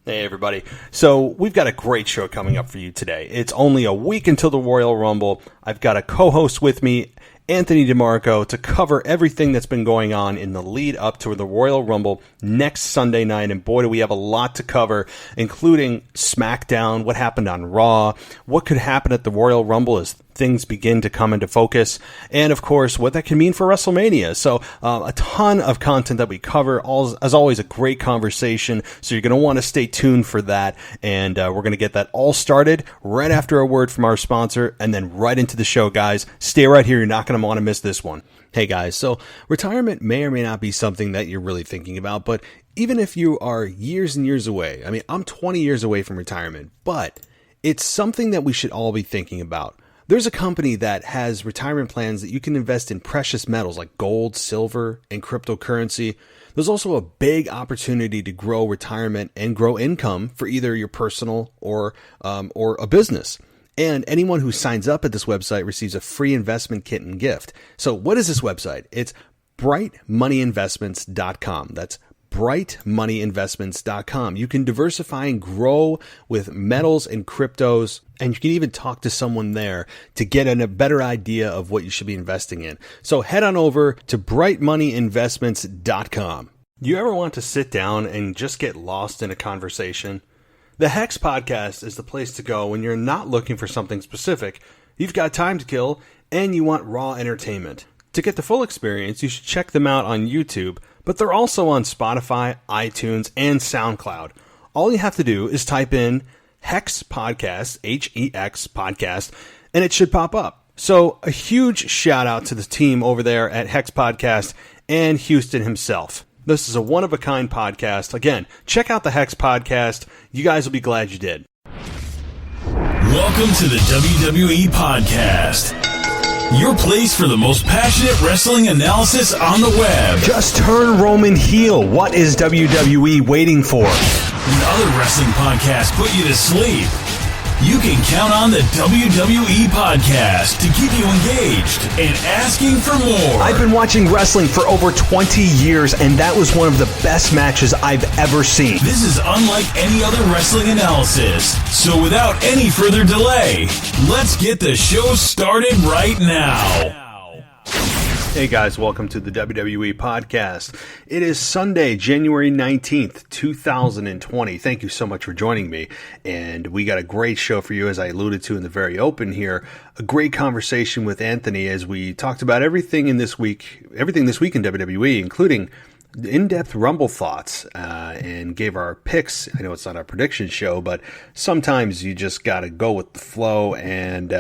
Hey everybody. So we've got a great show coming up for you today. It's only a week until the Royal Rumble. I've got a co-host with me, Anthony DeMarco, to cover everything that's been going on in the lead up to the Royal Rumble next Sunday night. And boy, do we have a lot to cover, including SmackDown, what happened on Raw, what could happen at the Royal Rumble as things begin to come into focus, and of course, what that can mean for WrestleMania. So a ton of content that we cover, as always, a great conversation. So you're going to want to stay tuned for that. And we're going to get that all started right after a word from our sponsor and then right into the show, guys. Stay right here. You're not going to want to miss this one. Hey guys, so retirement may or may not be something that you're really thinking about, but even if you are years and years away, I mean, I'm 20 years away from retirement, but it's something that we should all be thinking about. There's a company that has retirement plans that you can invest in precious metals like gold, silver, and cryptocurrency. There's also a big opportunity to grow retirement and grow income for either your personal or a business. And anyone who signs up at this website receives a free investment kit and gift. So what is this website? It's brightmoneyinvestments.com. That's brightmoneyinvestments.com. You can diversify and grow with metals and cryptos, and you can even talk to someone there to get a better idea of what you should be investing in. So head on over to brightmoneyinvestments.com. You ever want to sit down and just get lost in a conversation? The Hex Podcast is the place to go when you're not looking for something specific, you've got time to kill, and you want raw entertainment. To get the full experience, you should check them out on YouTube, but they're also on Spotify, iTunes, and SoundCloud. All you have to do is type in Hex Podcast, H-E-X Podcast, and it should pop up. So a huge shout out to the team over there at Hex Podcast and Houston himself. This is a one-of-a-kind podcast. Again, check out the Hex Podcast. You guys will be glad you did. Welcome to the WWE Podcast, your place for the most passionate wrestling analysis on the web. Just turn Roman heel. What is WWE waiting for? When other wrestling podcasts put you to sleep, you can count on the WWE Podcast to keep you engaged and asking for more. I've been watching wrestling for over 20 years, and that was one of the best matches I've ever seen. This is unlike any other wrestling analysis. So without any further delay, let's get the show started right now. Hey guys, welcome to the WWE Podcast. It is Sunday, January 19th, 2020. Thank you so much for joining me. And we got a great show for you, as I alluded to in the very open here. A great conversation with Anthony as we talked about everything this week in WWE, including in-depth Rumble thoughts, and gave our picks. I know it's not our prediction show, but sometimes you just got to go with the flow, and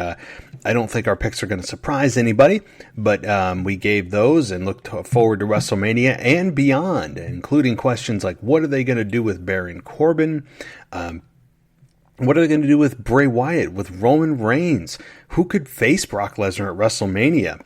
I don't think our picks are going to surprise anybody, but we gave those and looked forward to WrestleMania and beyond, including questions like what are they going to do with Baron Corbin? What are they going to do with Bray Wyatt, with Roman Reigns? Who could face Brock Lesnar at WrestleMania?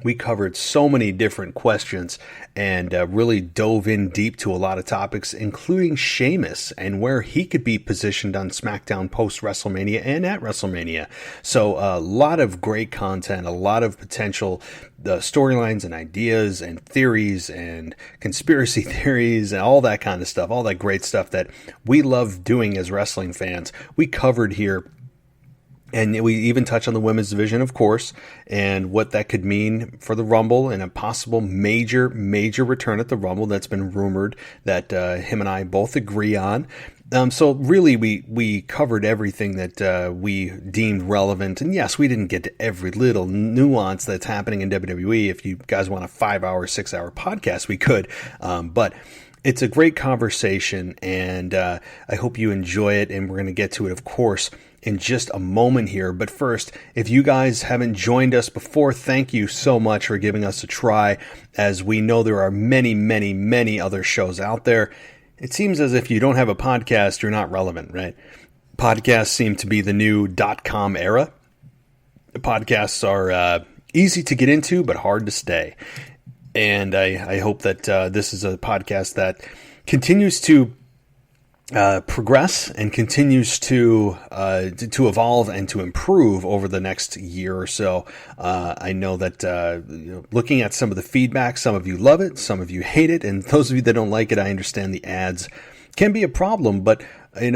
We covered so many different questions and really dove in deep to a lot of topics, including Sheamus and where he could be positioned on SmackDown post-WrestleMania and at WrestleMania. So a lot of great content, a lot of potential storylines and ideas and theories and conspiracy theories and all that kind of stuff, all that great stuff that we love doing as wrestling fans. We covered here. And we even touch on the women's division, of course, and what that could mean for the Rumble and a possible major return at the Rumble that's been rumored that him and I both agree on. So really, we covered everything that we deemed relevant. And yes, we didn't get to every little nuance that's happening in WWE. If you guys want a 5-hour, 6-hour podcast, we could. But it's a great conversation, and I hope you enjoy it. And we're going to get to it, of course, in just a moment here. But first, if you guys haven't joined us before, thank you so much for giving us a try. As we know, there are many other shows out there. It seems as if you don't have a podcast, you're not relevant, right? Podcasts seem to be the new .com era. The podcasts are easy to get into, but hard to stay. And I hope that this is a podcast that continues to progress and continues to evolve and to improve over the next year or so. I know that looking at some of the feedback, some of you love it, some of you hate it, and those of you that don't like it, I understand the ads can be a problem. But, I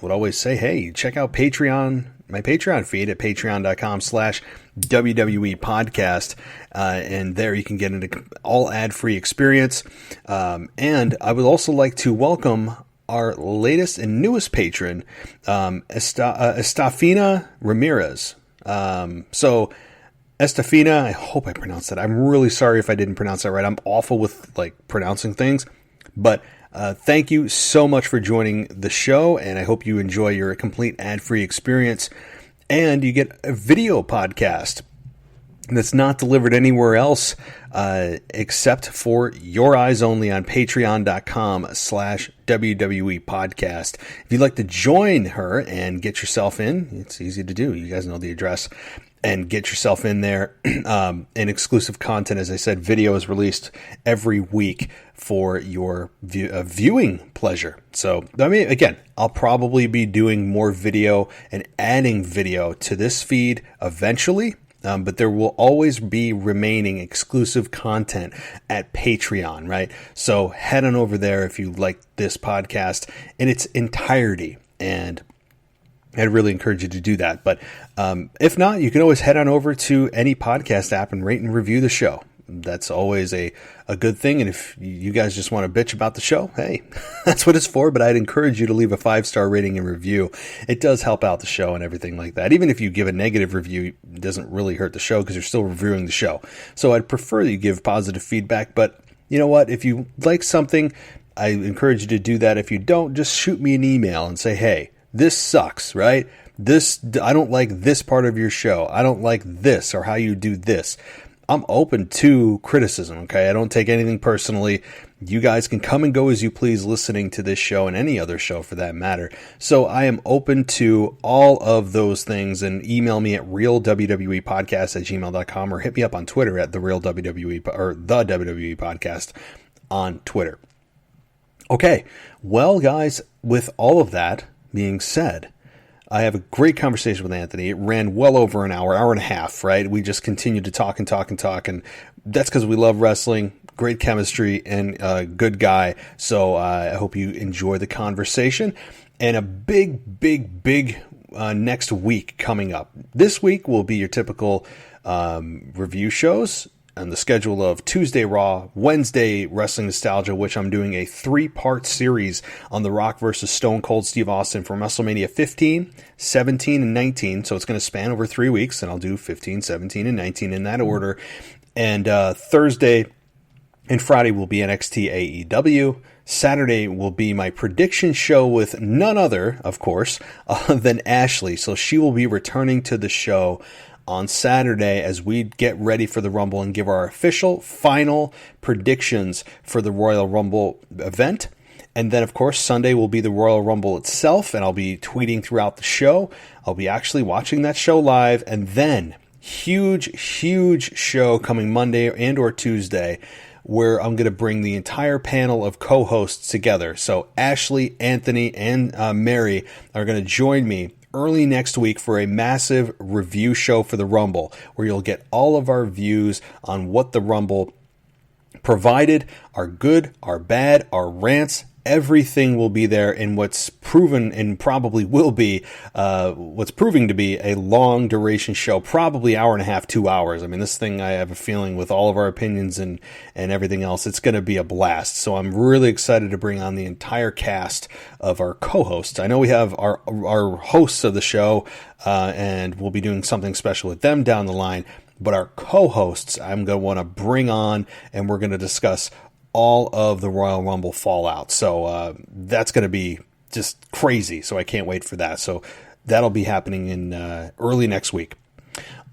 would always say, hey, check out Patreon, my Patreon feed at patreon.com/WWE podcast. And there you can get an all ad-free experience. And I would also like to welcome our latest and newest patron, Estafina Ramirez. So Estafina, I hope I pronounced that. I'm really sorry if I didn't pronounce that right. I'm awful with pronouncing things, but thank you so much for joining the show, and I hope you enjoy your complete ad-free experience. And you get a video podcast that's not delivered anywhere else except for your eyes only on patreon.com/WWE podcast. If you'd like to join her and get yourself in, it's easy to do. You guys know the address. And get yourself in there. And exclusive content, as I said, video is released every week for your viewing pleasure. So, again, I'll probably be doing more video and adding video to this feed eventually. But there will always be remaining exclusive content at Patreon, right? So head on over there if you like this podcast in its entirety. And I'd really encourage you to do that. But if not, you can always head on over to any podcast app and rate and review the show. That's always a good thing. And if you guys just want to bitch about the show, hey, that's what it's for. But I'd encourage you to leave a 5-star rating and review. It does help out the show and everything like that. Even if you give a negative review, it doesn't really hurt the show because you're still reviewing the show. So I'd prefer that you give positive feedback. But you know what? If you like something, I encourage you to do that. If you don't, just shoot me an email and say, hey, this sucks, right? I don't like this part of your show. I don't like this or how you do this. I'm open to criticism, okay? I don't take anything personally. You guys can come and go as you please listening to this show and any other show for that matter. So I am open to all of those things, and email me at realwwepodcast@gmail.com or hit me up on Twitter at @therealwwe or the WWE podcast on Twitter. Okay, well guys, with all of that being said, I have a great conversation with Anthony. It ran well over an hour and a half, right? We just continued to talk, and that's because we love wrestling, great chemistry, and a good guy. So I hope you enjoy the conversation. And a big next week coming up. This week will be your typical review shows on the schedule of Tuesday Raw, Wednesday Wrestling Nostalgia, which I'm doing a 3-part series on The Rock versus Stone Cold Steve Austin from WrestleMania 15, 17, and 19. So it's going to span over 3 weeks, and I'll do 15, 17, and 19 in that order. And Thursday and Friday will be NXT AEW. Saturday will be my prediction show with none other, of course, than Ashley. So she will be returning to the show on Saturday as we get ready for the Rumble and give our official final predictions for the Royal Rumble event. And then, of course, Sunday will be the Royal Rumble itself, and I'll be tweeting throughout the show. I'll be actually watching that show live, and then huge show coming Monday and or Tuesday where I'm going to bring the entire panel of co-hosts together. So Ashley, Anthony, and Mary are going to join me early next week for a massive review show for the Rumble, where you'll get all of our views on what the Rumble provided, our good, our bad, our rants. Everything will be there in what's proven and probably will be what's proving to be a long duration show, probably hour and a half, 2 hours. I mean, this thing, I have a feeling with all of our opinions and everything else, it's going to be a blast. So I'm really excited to bring on the entire cast of our co-hosts. I know we have our hosts of the show, and we'll be doing something special with them down the line. But our co-hosts, I'm going to want to bring on, and we're going to discuss all of the Royal Rumble fallout. So that's going to be just crazy. So I can't wait for that. So that'll be happening in early next week.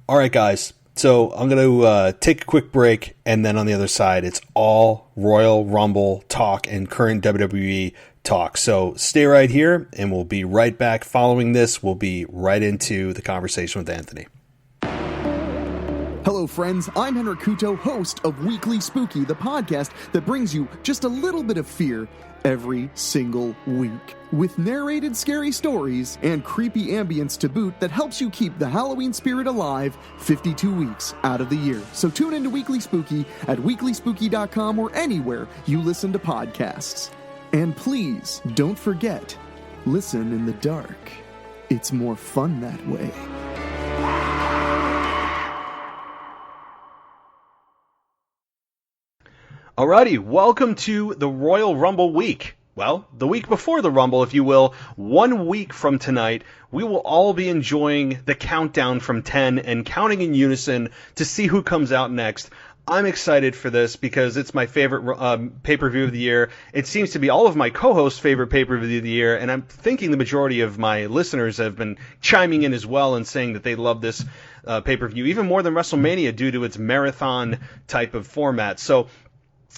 All right, guys. So I'm going to take a quick break. And then on the other side, it's all Royal Rumble talk and current WWE talk. So stay right here, and we'll be right back. Following this, we'll be right into the conversation with Anthony. Hello, friends. I'm Henrik Kuto, host of Weekly Spooky, the podcast that brings you just a little bit of fear every single week. With narrated scary stories and creepy ambience to boot that helps you keep the Halloween spirit alive 52 weeks out of the year. So tune into Weekly Spooky at weeklyspooky.com or anywhere you listen to podcasts. And please, don't forget, listen in the dark. It's more fun that way. Alrighty, welcome to the Royal Rumble week. Well, the week before the Rumble, if you will. 1 week from tonight, we will all be enjoying the countdown from 10 and counting in unison to see who comes out next. I'm excited for this because it's my favorite pay-per-view of the year. It seems to be all of my co-hosts' favorite pay-per-view of the year, and I'm thinking the majority of my listeners have been chiming in as well and saying that they love this pay-per-view even more than WrestleMania due to its marathon type of format. So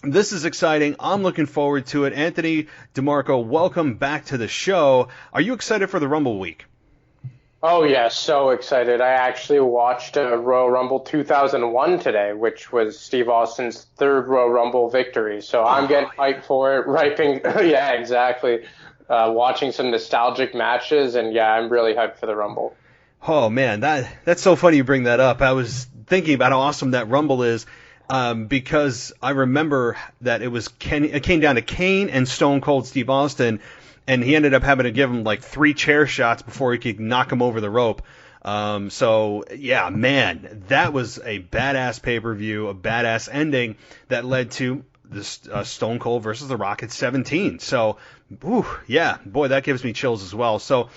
this is exciting. I'm looking forward to it. Anthony DeMarco, welcome back to the show. Are you excited for the Rumble week? Oh, yeah, so excited. I actually watched Royal Rumble 2001 today, which was Steve Austin's third Royal Rumble victory. So I'm getting hyped for it. Yeah, exactly. Watching some nostalgic matches, and yeah, I'm really hyped for the Rumble. Oh, man, that's so funny you bring that up. I was thinking about how awesome that Rumble is. Because I remember that it came down to Kane and Stone Cold Steve Austin, and he ended up having to give him like 3 chair shots before he could knock him over the rope. So yeah, man, that was a badass pay-per-view, a badass ending that led to this Stone Cold versus The Rock at 17. So, yeah, boy, that gives me chills as well. So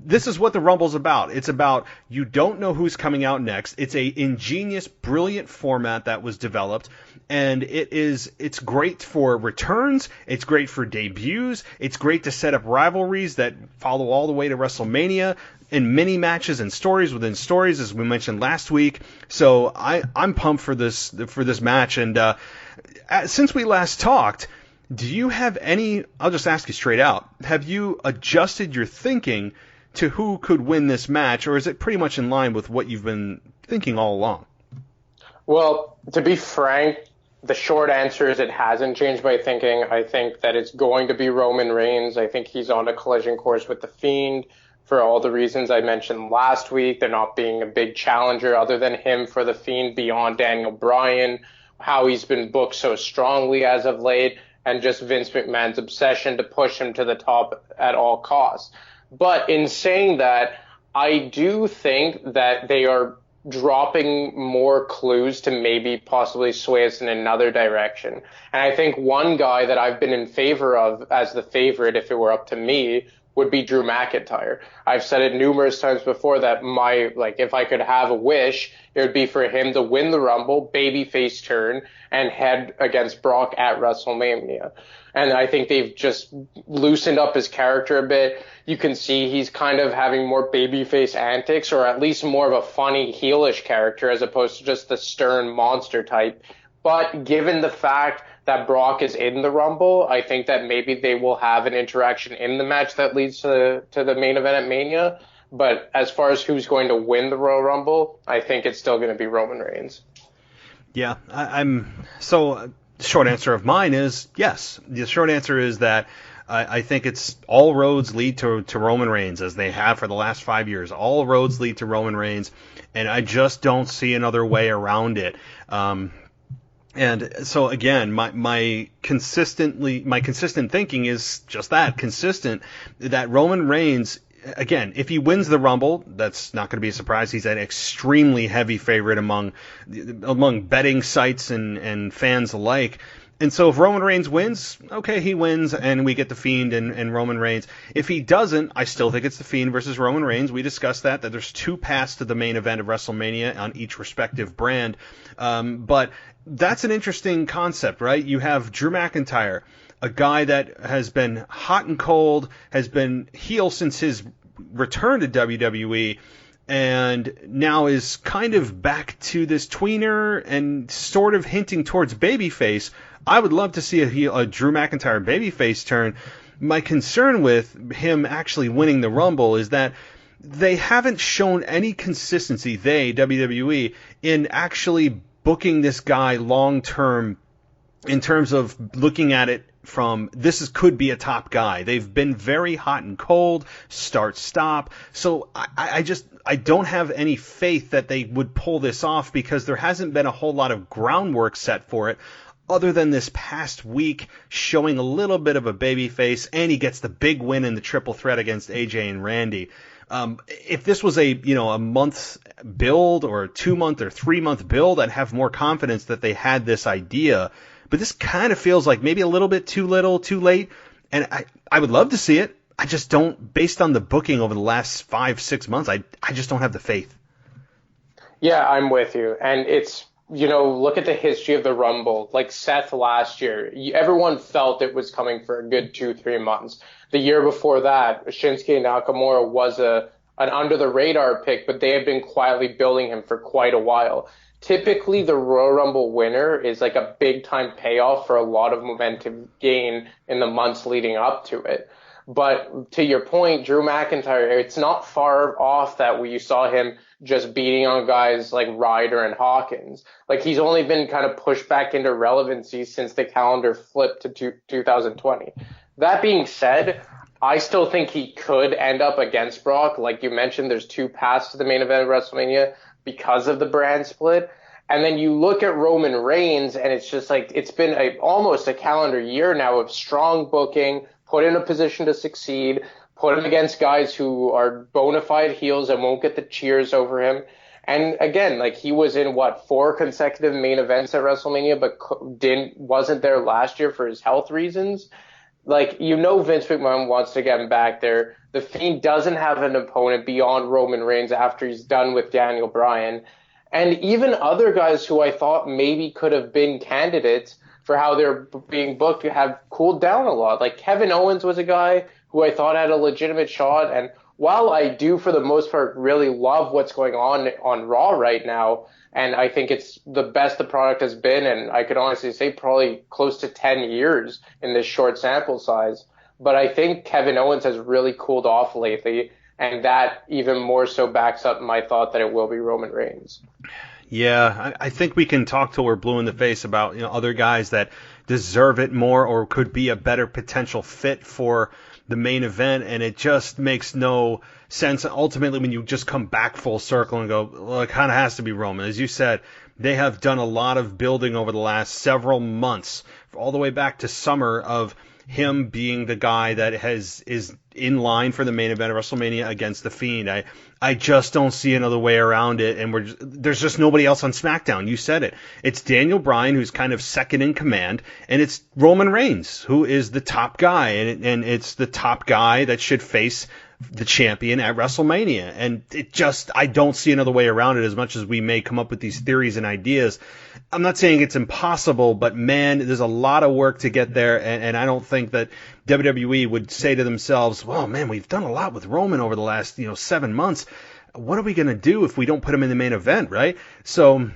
this is what the Rumble's about. It's about you don't know who's coming out next. It's a ingenious, brilliant format that was developed, and it's great for returns. It's great for debuts. It's great to set up rivalries that follow all the way to WrestleMania in mini matches and stories within stories, as we mentioned last week. So I'm pumped for this match. And since we last talked, do you have any, I'll just ask you straight out, have you adjusted your thinking to who could win this match, or is it pretty much in line with what you've been thinking all along? Well, to be frank, the short answer is it hasn't changed my thinking. I think that it's going to be Roman Reigns. I think he's on a collision course with The Fiend for all the reasons I mentioned last week. There not being a big challenger other than him for The Fiend beyond Daniel Bryan, how he's been booked so strongly as of late, and just Vince McMahon's obsession to push him to the top at all costs. But in saying that, I do think that they are dropping more clues to maybe possibly sway us in another direction. And I think one guy that I've been in favor of as the favorite, if it were up to me, would be Drew McIntyre. I've said it numerous times before that if I could have a wish, it would be for him to win the Rumble, babyface turn, and head against Brock at WrestleMania. And I think they've just loosened up his character a bit. You can see he's kind of having more babyface antics, or at least more of a funny heelish character as opposed to just the stern monster type. But given the fact that Brock is in the Rumble, I think that maybe they will have an interaction in the match that leads to the main event at Mania. But as far as who's going to win the Royal Rumble, I think it's still going to be Roman Reigns. Yeah, so the short answer of mine is yes. The short answer is that I think it's all roads lead to Roman Reigns, as they have for the last 5 years. All roads lead to Roman Reigns, and I just don't see another way around it. And so again, my consistent thinking is just that, consistent, that Roman Reigns, again, if he wins the Rumble, that's not going to be a surprise. He's an extremely heavy favorite among betting sites and fans alike. And so if Roman Reigns wins, okay, he wins, and we get The Fiend and Roman Reigns. If he doesn't, I still think it's The Fiend versus Roman Reigns. We discussed that there's 2 paths to the main event of WrestleMania on each respective brand. But that's an interesting concept, right? You have Drew McIntyre, a guy that has been hot and cold, has been heel since his return to WWE, and now is kind of back to this tweener and sort of hinting towards babyface. I would love to see a Drew McIntyre babyface turn. My concern with him actually winning the Rumble is that they haven't shown any consistency, WWE, in actually booking this guy long-term in terms of looking at it from could be a top guy. They've been very hot and cold, start-stop. So I don't have any faith that they would pull this off because there hasn't been a whole lot of groundwork set for it. other than this past week showing a little bit of a baby face, and he gets the big win in the triple threat against AJ and Randy. If this was a month's build or a 2-month or 3-month build, I'd have more confidence that they had this idea. But this kind of feels like maybe a little bit too little, too late. And I would love to see it. I just don't, based on the booking over the last 5-6 months, I just don't have the faith. Yeah, I'm with you. And it's, look at the history of the Rumble. Like Seth last year, everyone felt it was coming for a good 2-3 months. The year before that, Shinsuke Nakamura was an under-the-radar pick, but they have been quietly building him for quite a while. Typically, the Royal Rumble winner is like a big-time payoff for a lot of momentum gain in the months leading up to it. But to your point, Drew McIntyre, it's not far off that you saw him just beating on guys like Ryder and Hawkins. Like, he's only been kind of pushed back into relevancy since the calendar flipped to 2020. That being said, I still think he could end up against Brock. Like you mentioned, there's 2 paths to the main event of WrestleMania because of the brand split. And then you look at Roman Reigns, and it's just like, it's been almost a calendar year now of strong booking, put in a position to succeed, put him against guys who are bona fide heels and won't get the cheers over him. And again, like, he was in 4 consecutive main events at WrestleMania, but wasn't there last year for his health reasons. Like, Vince McMahon wants to get him back there. The Fiend doesn't have an opponent beyond Roman Reigns after he's done with Daniel Bryan. And even other guys who I thought maybe could have been candidates for how they're being booked have cooled down a lot. Like, Kevin Owens was a guy who I thought had a legitimate shot. And while I do, for the most part, really love what's going on Raw right now, and I think it's the best the product has been, and I could honestly say probably close to 10 years in this short sample size. But I think Kevin Owens has really cooled off lately, and that even more so backs up my thought that it will be Roman Reigns. Yeah, I think we can talk till we're blue in the face about other guys that deserve it more or could be a better potential fit for the main event, and it just makes no sense ultimately when you just come back full circle and go, well, it kind of has to be Roman. As you said, they have done a lot of building over the last several months, all the way back to summer, of him being the guy that is in line for the main event of WrestleMania against The Fiend. I just don't see another way around it, and there's just nobody else on SmackDown. You said it. It's Daniel Bryan, who's kind of second in command, and it's Roman Reigns, who is the top guy, and it's the top guy that should face the champion at WrestleMania. And I don't see another way around it, as much as we may come up with these theories and ideas. I'm not saying it's impossible, but man, there's a lot of work to get there, and I don't think that WWE would say to themselves, well, man, we've done a lot with Roman over the last 7 months. What are we going to do if we don't put him in the main event, right? So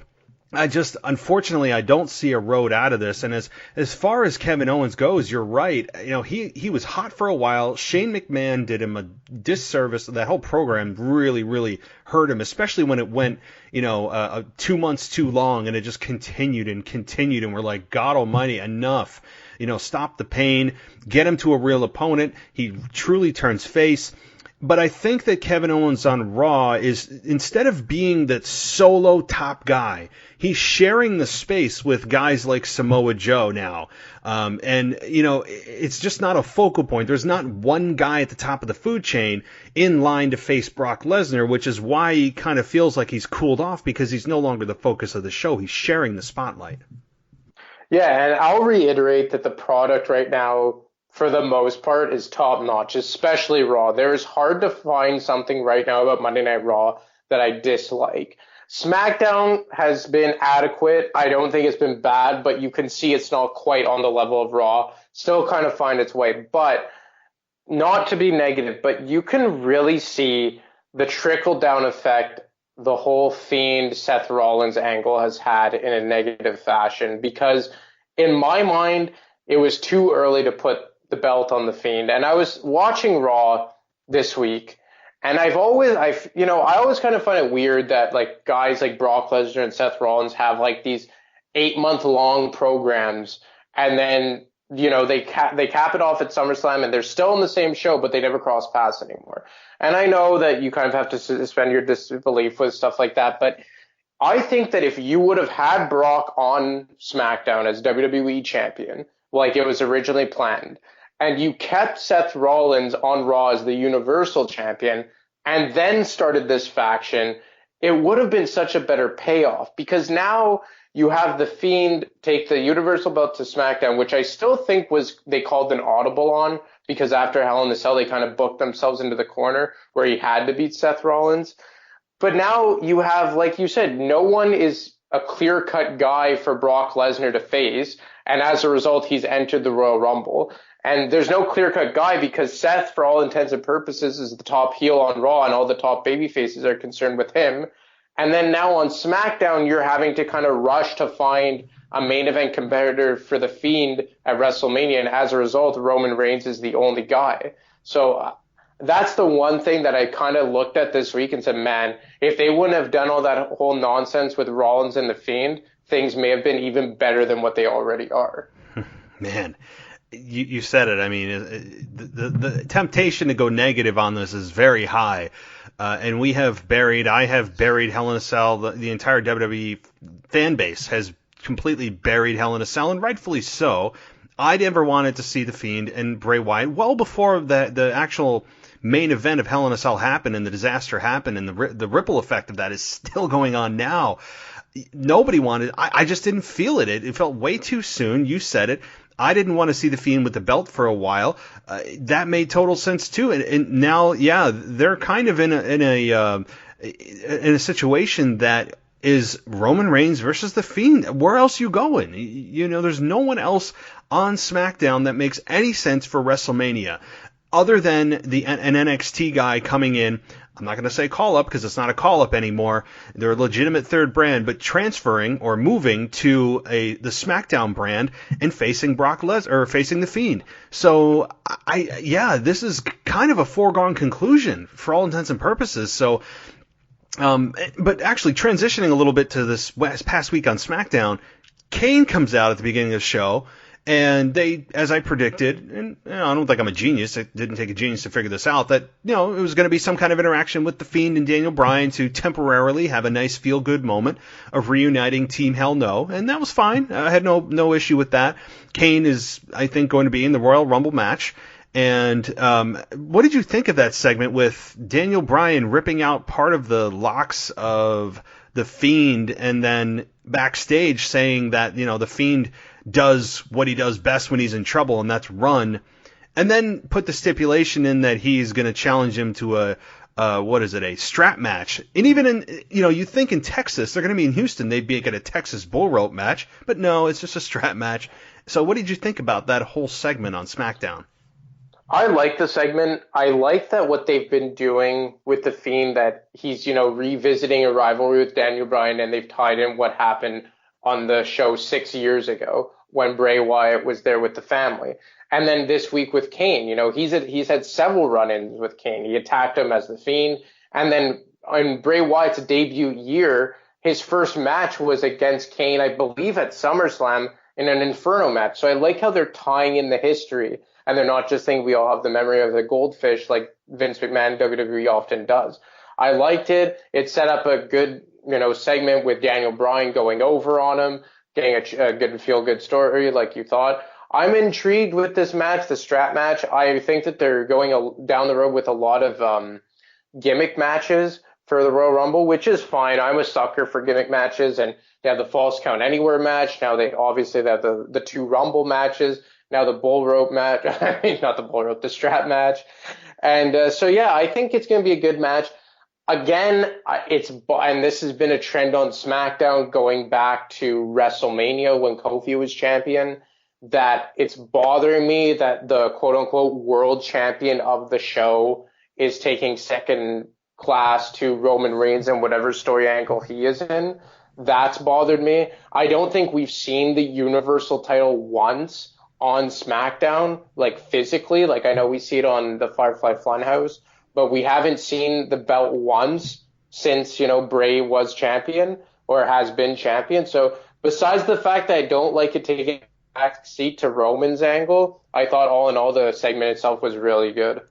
unfortunately, I don't see a road out of this. And as far as Kevin Owens goes, you're right. He was hot for a while. Shane McMahon did him a disservice. That whole program really, really hurt him, especially when it went, 2 months too long, and it just continued. And we're like, God almighty, enough. Stop the pain, get him to a real opponent. He truly turns face. But I think that Kevin Owens on Raw is, instead of being that solo top guy, he's sharing the space with guys like Samoa Joe now. It's just not a focal point. There's not one guy at the top of the food chain in line to face Brock Lesnar, which is why he kind of feels like he's cooled off, because he's no longer the focus of the show. He's sharing the spotlight. Yeah, and I'll reiterate that the product right now, for the most part, is top notch, especially Raw. There is hard to find something right now about Monday Night Raw that I dislike. SmackDown has been adequate. I don't think it's been bad, but you can see it's not quite on the level of Raw. Still kind of find its way, but not to be negative, but you can really see the trickle-down effect the whole Fiend Seth Rollins angle has had in a negative fashion, because in my mind, it was too early to put the belt on the Fiend. And I was watching Raw this week, and I always kind of find it weird that like guys like Brock Lesnar and Seth Rollins have like these 8-month long programs, and then they cap it off at SummerSlam, and they're still in the same show, but they never cross paths anymore. And I know that you kind of have to suspend your disbelief with stuff like that, but I think that if you would have had Brock on SmackDown as WWE champion, like it was originally planned, and you kept Seth Rollins on Raw as the Universal champion, and then started this faction, it would have been such a better payoff, because now you have The Fiend take the Universal belt to SmackDown, which I still think they called an audible on, because after Hell in a Cell, they kind of booked themselves into the corner where he had to beat Seth Rollins. But now you have, like you said, no one is a clear-cut guy for Brock Lesnar to face, and as a result, he's entered the Royal Rumble. And there's no clear-cut guy because Seth, for all intents and purposes, is the top heel on Raw, and all the top baby faces are concerned with him. And then now on SmackDown, you're having to kind of rush to find a main event competitor for The Fiend at WrestleMania, and as a result, Roman Reigns is the only guy. So that's the one thing that I kind of looked at this week and said, man, if they wouldn't have done all that whole nonsense with Rollins and The Fiend, things may have been even better than what they already are. Man, you said it. I mean, the temptation to go negative on this is very high. And I have buried Hell in a Cell. The entire WWE fan base has completely buried Hell in a Cell, and rightfully so. I never wanted to see The Fiend and Bray Wyatt well before the actual main event of Hell in a Cell happened and the disaster happened, and the ripple effect of that is still going on now. Nobody wanted. I just didn't feel it. It felt way too soon. You said it. I didn't want to see The Fiend with the belt for a while. That made total sense too. And now, yeah, they're kind of in a situation that is Roman Reigns versus The Fiend. Where else you going? You know, there's no one else on SmackDown that makes any sense for WrestleMania other than an NXT guy coming in. I'm not going to say call-up because it's not a call-up anymore. They're a legitimate third brand, but transferring or moving to the SmackDown brand and facing Brock Lesnar or facing The Fiend. So, this is kind of a foregone conclusion for all intents and purposes. So, but actually transitioning a little bit to this past week on SmackDown, Kane comes out at the beginning of the show. And they, as I predicted, and I don't think I'm a genius, it didn't take a genius to figure this out, that, it was going to be some kind of interaction with The Fiend and Daniel Bryan to temporarily have a nice feel-good moment of reuniting Team Hell No, and that was fine. I had no issue with that. Kane is, I think, going to be in the Royal Rumble match. And what did you think of that segment with Daniel Bryan ripping out part of the locks of The Fiend and then backstage saying that, The Fiend does what he does best when he's in trouble, and that's run, and then put the stipulation in that he's going to challenge him to a strap match. And even in, you think in Texas, they're going to be in Houston, they'd be at a Texas bull rope match, but no, it's just a strap match. So what did you think about that whole segment on SmackDown? I like the segment. I like that what they've been doing with The Fiend, that he's, revisiting a rivalry with Daniel Bryan, and they've tied in what happened on the show 6 years ago when Bray Wyatt was there with the family. And then this week with Kane, he's had several run-ins with Kane. He attacked him as The Fiend. And then in Bray Wyatt's debut year, his first match was against Kane, I believe at SummerSlam in an Inferno match. So I like how they're tying in the history, and they're not just saying we all have the memory of the goldfish like Vince McMahon, WWE often does. I liked it. It set up a good segment with Daniel Bryan going over on him, getting a good feel-good story like you thought. I'm intrigued with this match, the strap match. I think that they're going down the road with a lot of gimmick matches for the Royal Rumble, which is fine. I'm a sucker for gimmick matches, and they have the Falls Count Anywhere match. Now they have the two Rumble matches. Now the bull rope match. Not the bull rope, the strap match. And I think it's going to be a good match. Again, and this has been a trend on SmackDown going back to WrestleMania when Kofi was champion, that it's bothering me that the quote-unquote world champion of the show is taking second class to Roman Reigns and whatever story angle he is in. That's bothered me. I don't think we've seen the Universal title once on SmackDown, like physically. Like I know we see it on the Firefly Funhouse, but we haven't seen the belt once since, Bray was champion or has been champion. So besides the fact that I don't like it taking a back seat to Roman's angle, I thought all in all the segment itself was really good.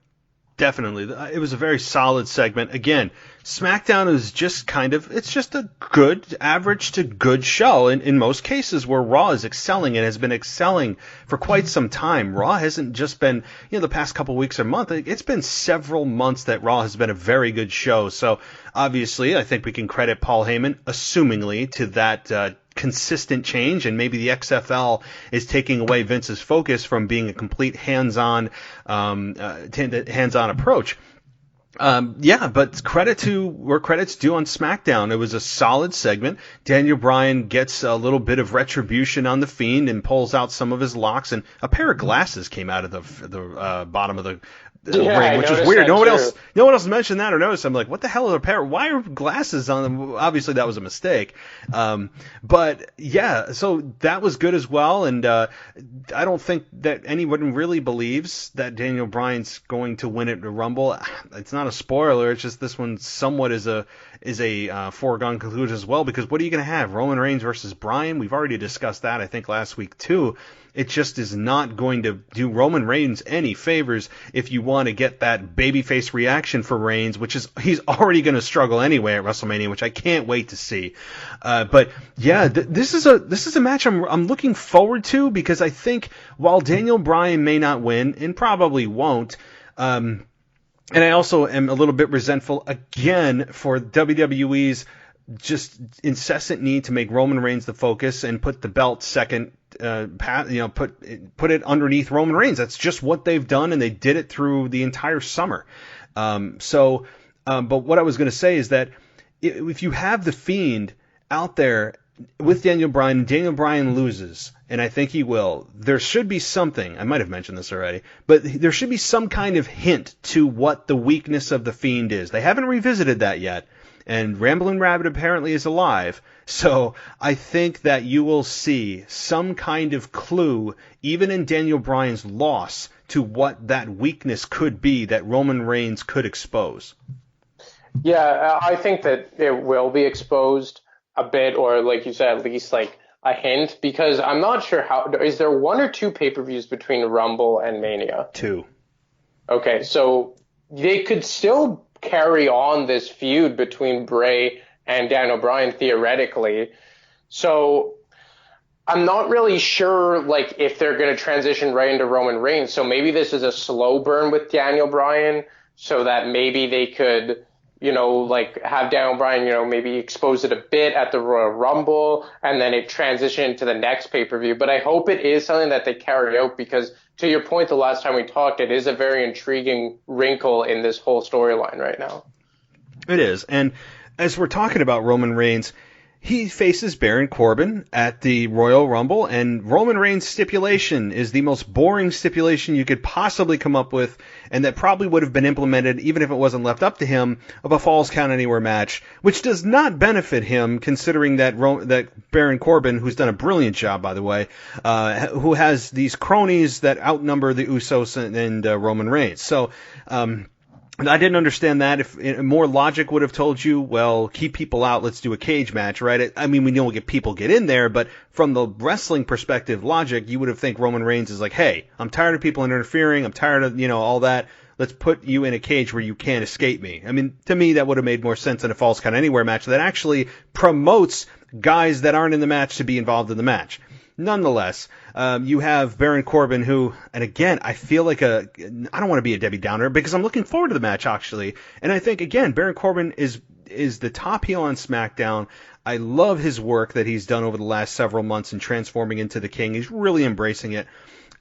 Definitely. It was a very solid segment. Again, SmackDown is just it's just a good, average to good show in most cases, where Raw is excelling and has been excelling for quite some time. Raw hasn't just been, the past couple weeks or month. It's been several months that Raw has been a very good show. So obviously, I think we can credit Paul Heyman, assumingly, to that consistent change, and maybe the XFL is taking away Vince's focus from being a complete hands-on approach. But credit to where credit's due on SmackDown. It was a solid segment. Daniel Bryan gets a little bit of retribution on the Fiend and pulls out some of his locks, and a pair of glasses came out of the bottom of the ring, which is weird. No one else mentioned that or noticed. I'm like, what the hell are a pair? Why are glasses on them? Obviously, that was a mistake. But yeah, so that was good as well. And I don't think that anyone really believes that Daniel Bryan's going to win at the Rumble. It's not a spoiler. It's just this one somewhat is a foregone conclusion as well. Because what are you going to have? Roman Reigns versus Bryan? We've already discussed that, I think, last week too. It just is not going to do Roman Reigns any favors if you want to get that babyface reaction for Reigns, which is he's already going to struggle anyway at WrestleMania, which I can't wait to see. But yeah, this is a match I'm looking forward to, because I think while Daniel Bryan may not win and probably won't, and I also am a little bit resentful again for WWE's just incessant need to make Roman Reigns the focus and put the belt second, put it underneath Roman Reigns. That's just what they've done, and they did it through the entire summer. But what I was going to say is that if you have the Fiend out there with Daniel Bryan, and Daniel Bryan loses, and I think he will, there should be something, I might have mentioned this already, but there should be some kind of hint to what the weakness of the Fiend is. They haven't revisited that yet. And Ramblin' Rabbit apparently is alive, so I think that you will see some kind of clue, even in Daniel Bryan's loss, to what that weakness could be that Roman Reigns could expose. Yeah, I think that it will be exposed a bit, or like you said, at least like a hint, because I'm not sure is there one or two pay-per-views between Rumble and Mania? 2. Okay, so they could still carry on this feud between Bray and Daniel Bryan theoretically. So I'm not really sure like if they're going to transition right into Roman Reigns. So maybe this is a slow burn with Daniel Bryan, so that maybe they could, have Daniel Bryan, maybe expose it a bit at the Royal Rumble, and then it transition to the next pay-per-view. But I hope it is something that they carry out, because to your point, the last time we talked, it is a very intriguing wrinkle in this whole storyline right now. It is. And as we're talking about Roman Reigns, he faces Baron Corbin at the Royal Rumble, and Roman Reigns' stipulation is the most boring stipulation you could possibly come up with, and that probably would have been implemented even if it wasn't left up to him, of a Falls Count Anywhere match, which does not benefit him, considering that Baron Corbin, who's done a brilliant job, by the way, who has these cronies that outnumber the Usos and Roman Reigns. So, I didn't understand that. If more logic would have told you, well, keep people out, let's do a cage match, right? I mean, we know people get in there, but from the wrestling perspective logic, you would have think Roman Reigns is like, hey, I'm tired of people interfering, I'm tired of, all that. Let's put you in a cage where you can't escape me. I mean, to me, that would have made more sense than a Falls Count Anywhere match that actually promotes guys that aren't in the match to be involved in the match. Nonetheless, you have Baron Corbin, who, and again, I feel like I don't want to be a Debbie Downer, because I'm looking forward to the match, actually. And I think, again, Baron Corbin is the top heel on SmackDown. I love his work that he's done over the last several months in transforming into the King. He's really embracing it.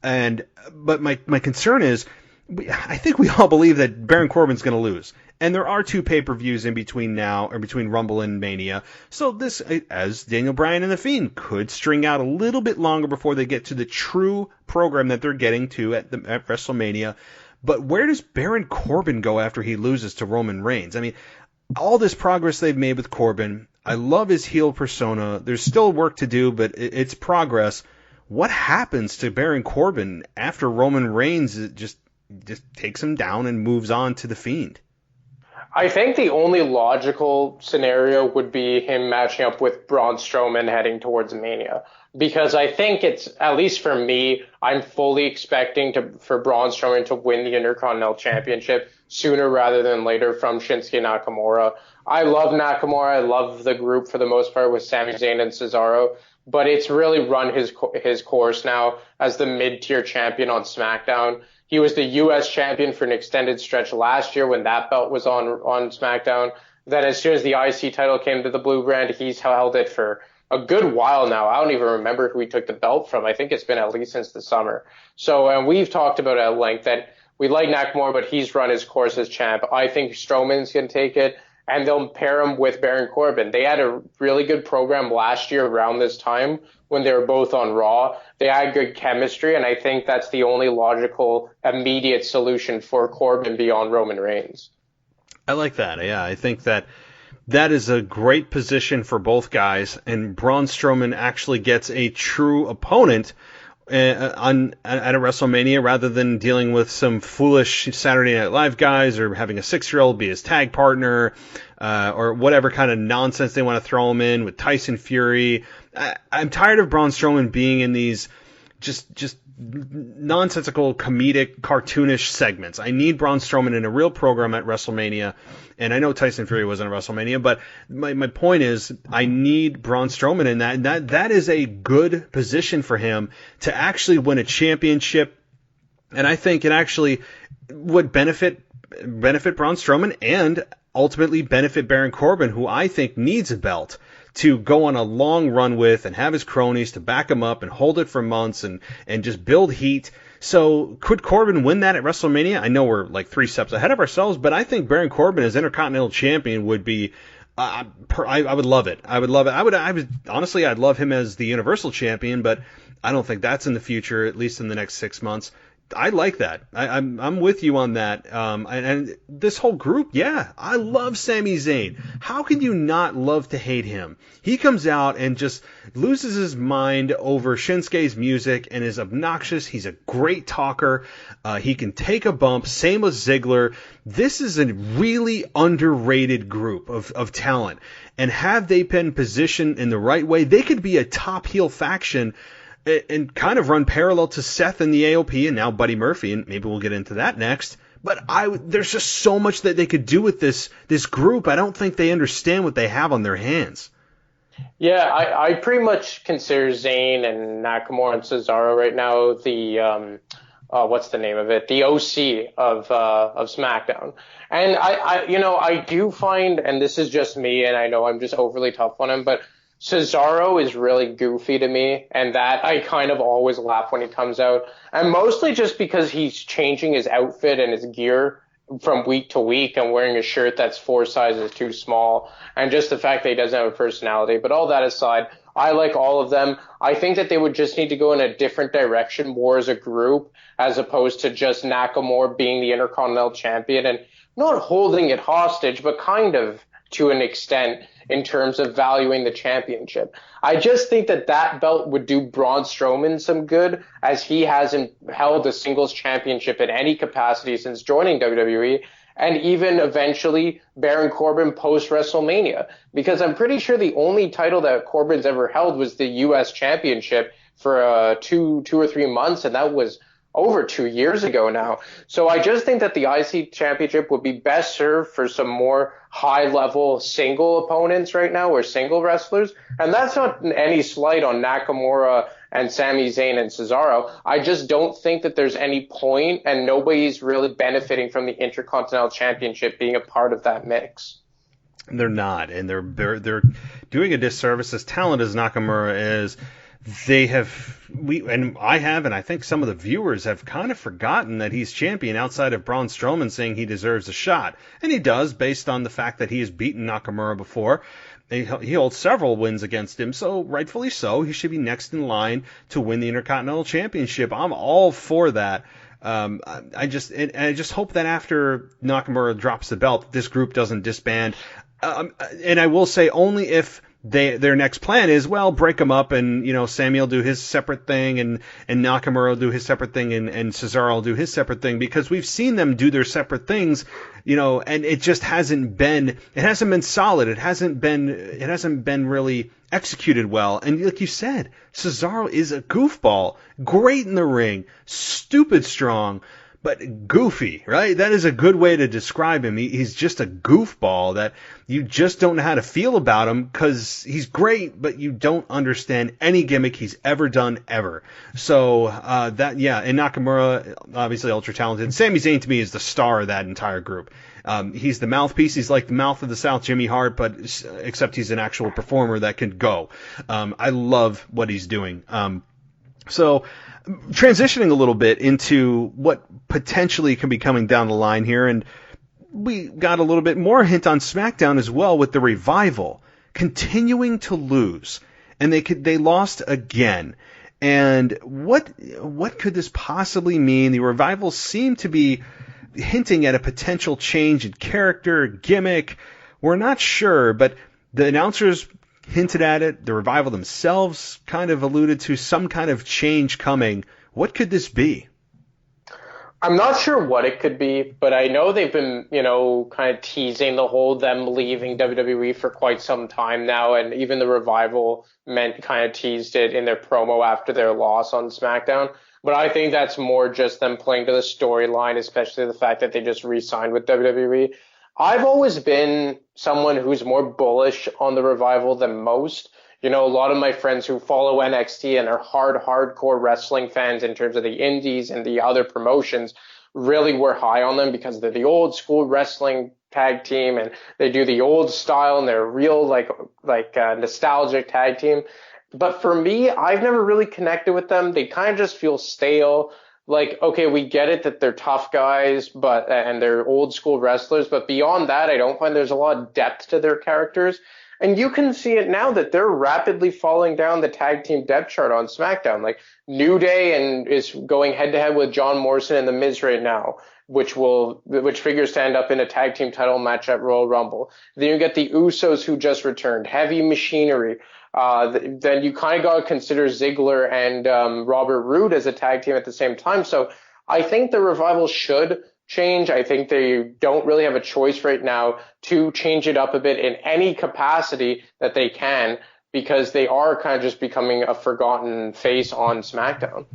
But my concern is, I think we all believe that Baron Corbin's going to lose. And there are 2 pay-per-views in between now, or between Rumble and Mania. So this, as Daniel Bryan and The Fiend, could string out a little bit longer before they get to the true program that they're getting to at WrestleMania. But where does Baron Corbin go after he loses to Roman Reigns? I mean, all this progress they've made with Corbin, I love his heel persona. There's still work to do, but it's progress. What happens to Baron Corbin after Roman Reigns just takes him down and moves on to The Fiend? I think the only logical scenario would be him matching up with Braun Strowman heading towards Mania. because I think it's, at least for me, I'm fully expecting for Braun Strowman to win the Intercontinental Championship sooner rather than later from Shinsuke Nakamura. I love Nakamura. I love the group for the most part with Sami Zayn and Cesaro, but it's really run his course now as the mid-tier champion on SmackDown. He was the U.S. champion for an extended stretch last year when that belt was on SmackDown. Then as soon as the IC title came to the Blue Brand, he's held it for a good while now. I don't even remember who he took the belt from. I think it's been at least since the summer. So, and we've talked about it at length that we like Nakamura, but he's run his course as champ. I think Strowman's going to take it, and they'll pair him with Baron Corbin. They had a really good program last year around this time when they were both on Raw. They had good chemistry, and I think that's the only logical, immediate solution for Corbin beyond Roman Reigns. I like that. Yeah, I think that is a great position for both guys, and Braun Strowman actually gets a true opponent at a WrestleMania rather than dealing with some foolish Saturday Night Live guys or having a 6-year-old be his tag partner or whatever kind of nonsense they want to throw him in with Tyson Fury. I'm tired of Braun Strowman being in these just nonsensical, comedic, cartoonish segments. I need Braun Strowman in a real program at WrestleMania, and I know Tyson Fury wasn't at WrestleMania, but my point is I need Braun Strowman in that, and that is a good position for him to actually win a championship, and I think it actually would benefit Braun Strowman and ultimately benefit Baron Corbin, who I think needs a belt to go on a long run with and have his cronies to back him up and hold it for months and just build heat. So could Corbin win that at WrestleMania? I know we're like 3 steps ahead of ourselves, but I think Baron Corbin as Intercontinental Champion would be, I would love it. I would love it. Honestly, I'd love him as the Universal Champion, but I don't think that's in the future, at least in the next 6 months. I like that. I'm with you on that. And this whole group, yeah, I love Sami Zayn. How can you not love to hate him? He comes out and just loses his mind over Shinsuke's music and is obnoxious. He's a great talker. He can take a bump. Same with Ziggler. This is a really underrated group of talent. And have they been positioned in the right way, they could be a top heel faction and kind of run parallel to Seth and the AOP and now Buddy Murphy, and maybe we'll get into that next. But there's just so much that they could do with this group. I don't think they understand what they have on their hands. Yeah, I pretty much consider Zayn and Nakamura and Cesaro right now the what's the name of it? The OC of SmackDown. And I do find, and this is just me, and I know I'm just overly tough on him, but Cesaro is really goofy to me, and that I kind of always laugh when he comes out. And mostly just because he's changing his outfit and his gear from week to week and wearing a shirt that's 4 sizes too small, and just the fact that he doesn't have a personality. But all that aside, I like all of them. I think that they would just need to go in a different direction more as a group, as opposed to just Nakamura being the Intercontinental Champion and not holding it hostage, but kind of to an extent in terms of valuing the championship. I just think that belt would do Braun Strowman some good, as he hasn't held a singles championship in any capacity since joining WWE, and even eventually Baron Corbin post-WrestleMania, because I'm pretty sure the only title that Corbin's ever held was the U.S. Championship for 2 or 3 months, and that was over 2 years ago now. So I just think that the IC Championship would be best served for some more high-level single opponents right now, or single wrestlers. And that's not any slight on Nakamura and Sami Zayn and Cesaro. I just don't think that there's any point, and nobody's really benefiting from the Intercontinental Championship being a part of that mix. They're not, and they're doing a disservice. As talented as Nakamura is, I think some of the viewers have kind of forgotten that he's champion outside of Braun Strowman saying he deserves a shot. And he does, based on the fact that he has beaten Nakamura before. He holds several wins against him, so rightfully so. He should be next in line to win the Intercontinental Championship. I'm all for that. I just hope that after Nakamura drops the belt, this group doesn't disband. And I will say only if their next plan is, well, break them up, and Sammy will do his separate thing, and Nakamura will do his separate thing, and Cesaro will do his separate thing, because we've seen them do their separate things, and it just hasn't been solid. It hasn't been really executed well. And like you said, Cesaro is a goofball, great in the ring, stupid strong, but goofy, right? That is a good way to describe him. He's just a goofball that you just don't know how to feel about him, because he's great, but you don't understand any gimmick he's ever done, ever. So, and Nakamura, obviously ultra talented. Sami Zayn, to me, is the star of that entire group. He's the mouthpiece. He's like the mouth of the South, Jimmy Hart, but except he's an actual performer that can go. I love what he's doing. So, transitioning a little bit into what potentially can be coming down the line here, and we got a little bit more hint on SmackDown as well, with the Revival continuing to lose, and they lost again. And what could this possibly mean? The Revival seem to be hinting at a potential change in character, gimmick. We're not sure, but the announcers hinted at it. The Revival themselves kind of alluded to some kind of change coming. What could this be? I'm not sure what it could be, but I know they've been, kind of teasing the whole them leaving WWE for quite some time now, and even the Revival kind of teased it in their promo after their loss on SmackDown. But I think that's more just them playing to the storyline, especially the fact that they just re-signed with WWE. I've always been someone who's more bullish on the Revival than most. A lot of my friends who follow NXT and are hardcore wrestling fans in terms of the indies and the other promotions really were high on them because they're the old school wrestling tag team and they do the old style and they're real nostalgic tag team. But for me, I've never really connected with them. They kind of just feel stale. Like, okay, we get it that they're tough guys, and they're old school wrestlers, but beyond that, I don't find there's a lot of depth to their characters. And you can see it now that they're rapidly falling down the tag team depth chart on SmackDown. Like New Day is going head to head with John Morrison and The Miz right now, which figures to end up in a tag team title match at Royal Rumble. Then you get the Usos who just returned, Heavy Machinery. Then you kind of got to consider Ziggler and Robert Roode as a tag team at the same time. So I think the Revival should change. I think they don't really have a choice right now to change it up a bit in any capacity that they can, because they are kind of just becoming a forgotten face on SmackDown.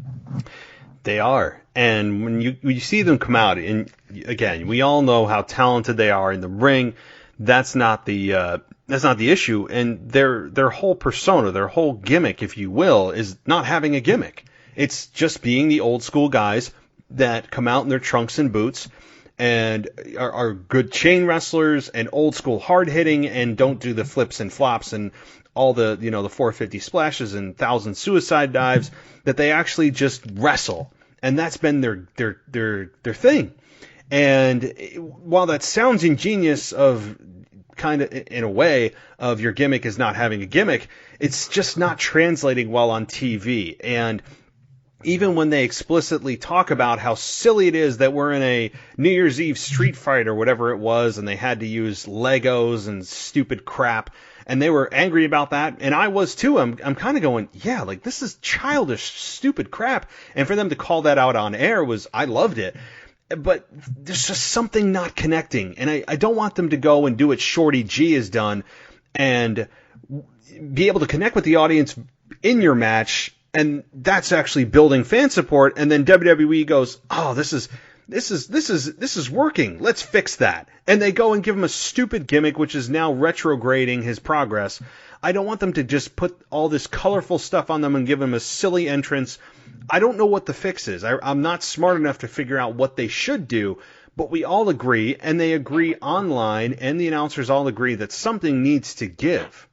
They are. And when you see them come out, and again, we all know how talented they are in the ring. That's not the issue. And their whole persona, their whole gimmick, if you will, is not having a gimmick. It's just being the old school guys that come out in their trunks and boots and are good chain wrestlers and old school hard hitting and don't do the flips and flops and all the the 450 splashes and 1,000 suicide dives, that they actually just wrestle. And that's been their thing. And while that sounds ingenious, of kind of in a way of your gimmick is not having a gimmick, it's just not translating well on TV. And even when they explicitly talk about how silly it is that we're in a New Year's Eve street fight or whatever it was, and they had to use Legos and stupid crap, and they were angry about that, and I was too. I'm kind of going, yeah, like this is childish, stupid crap. And for them to call that out on air I loved it. But there's just something not connecting, and I don't want them to go and do what Shorty G has done and be able to connect with the audience in your match. And that's actually building fan support. And then WWE goes, oh, this is working. Let's fix that. And they go and give him a stupid gimmick, which is now retrograding his progress. I don't want them to just put all this colorful stuff on them and give him a silly entrance. I don't know what the fix is. I'm not smart enough to figure out what they should do, but we all agree, and they agree online, and the announcers all agree that something needs to give.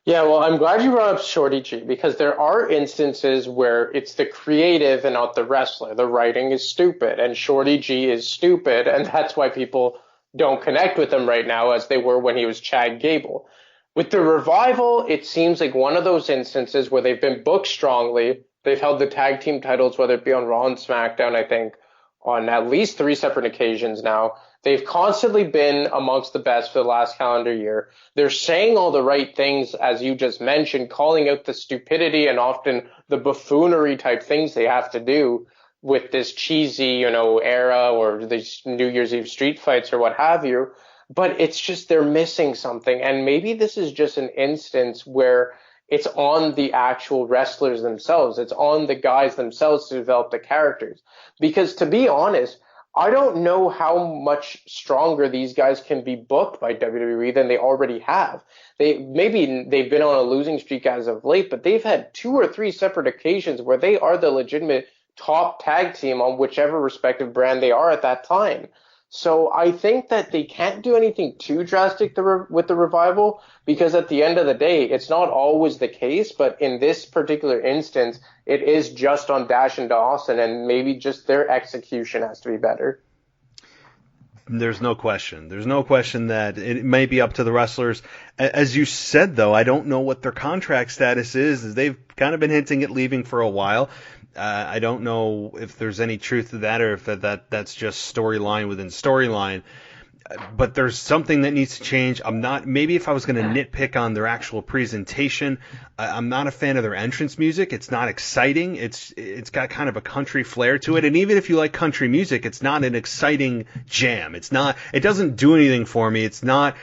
Yeah, well, I'm glad you brought up Shorty G, because there are instances where it's the creative and not the wrestler. The writing is stupid, and Shorty G is stupid, and that's why people don't connect with him right now as they were when he was Chad Gable. With the Revival, it seems like one of those instances where they've been booked strongly. They've held the tag team titles, whether it be on Raw and SmackDown, I think, on at least 3 separate occasions now. They've constantly been amongst the best for the last calendar year. They're saying all the right things, as you just mentioned, calling out the stupidity and often the buffoonery type things they have to do with this cheesy, era or these New Year's Eve street fights or what have you. But it's just they're missing something. And maybe this is just an instance where it's on the actual wrestlers themselves. It's on the guys themselves to develop the characters. Because to be honest, I don't know how much stronger these guys can be booked by WWE than they already have. Maybe they've been on a losing streak as of late, but they've had 2 or 3 separate occasions where they are the legitimate top tag team on whichever respective brand they are at that time. So I think that they can't do anything too drastic with the Revival, because at the end of the day, it's not always the case. But in this particular instance, it is just on Dash and Dawson, and maybe just their execution has to be better. There's no question. There's no question that it may be up to the wrestlers. As you said, though, I don't know what their contract status is. They've kind of been hinting at leaving for a while. I don't know if there's any truth to that, or if that's just storyline within storyline. But there's something that needs to change. Maybe if I was going to nitpick on their actual presentation, I'm not a fan of their entrance music. It's not exciting. It's got kind of a country flair to it. And even if you like country music, it's not an exciting jam. It doesn't do anything for me. It's not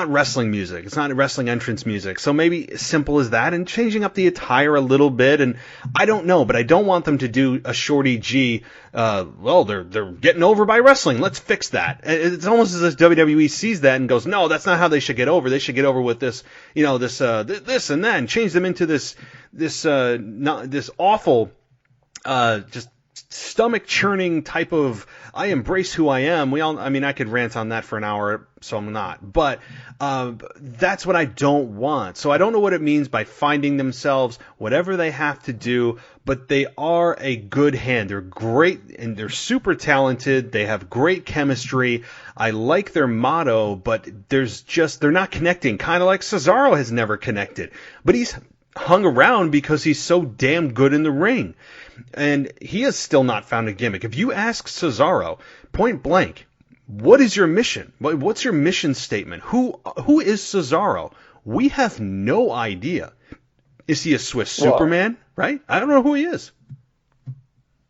wrestling music. It's not wrestling entrance music. So maybe as simple as that, and changing up the attire a little bit. And I don't know, but I don't want them to do a Shorty G. They're getting over by wrestling. Let's fix that. It's almost as if WWE sees that and goes, no, that's not how they should get over. They should get over with this, this and then change them into this awful, just stomach churning type of I embrace who I am. I could rant on that for an hour, so I'm not. But that's what I don't want. So I don't know what it means by finding themselves, whatever they have to do, but they are a good hand. They're great and they're super talented. They have great chemistry. I like their motto, but they're not connecting. Kind of like Cesaro has never connected. But he's hung around because he's so damn good in the ring. And he has still not found a gimmick. If you ask Cesaro, point blank, what is your mission? What's your mission statement? Who is Cesaro? We have no idea. Is he a Swiss Superman? Right? I don't know who he is.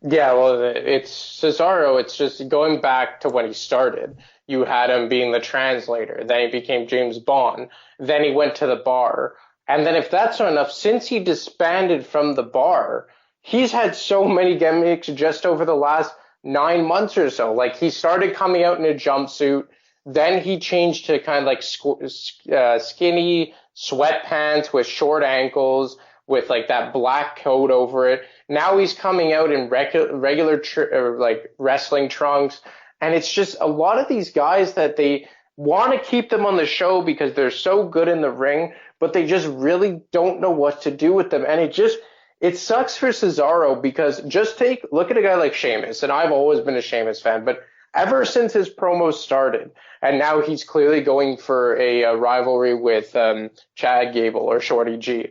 Yeah, well, it's Cesaro. It's just going back to when he started. You had him being the translator. Then he became James Bond. Then he went to the bar. And then if that's not enough, since he disbanded from the bar, he's had so many gimmicks just over the last 9 months or so. Like, he started coming out in a jumpsuit. Then he changed to kind of like skinny sweatpants with short ankles with like that black coat over it. Now he's coming out in regular like wrestling trunks. And it's just a lot of these guys that they want to keep them on the show because they're so good in the ring, but they just really don't know what to do with them. And it sucks for Cesaro, because look at a guy like Sheamus, and I've always been a Sheamus fan, but ever since his promos started, and now he's clearly going for a rivalry with Chad Gable or Shorty G.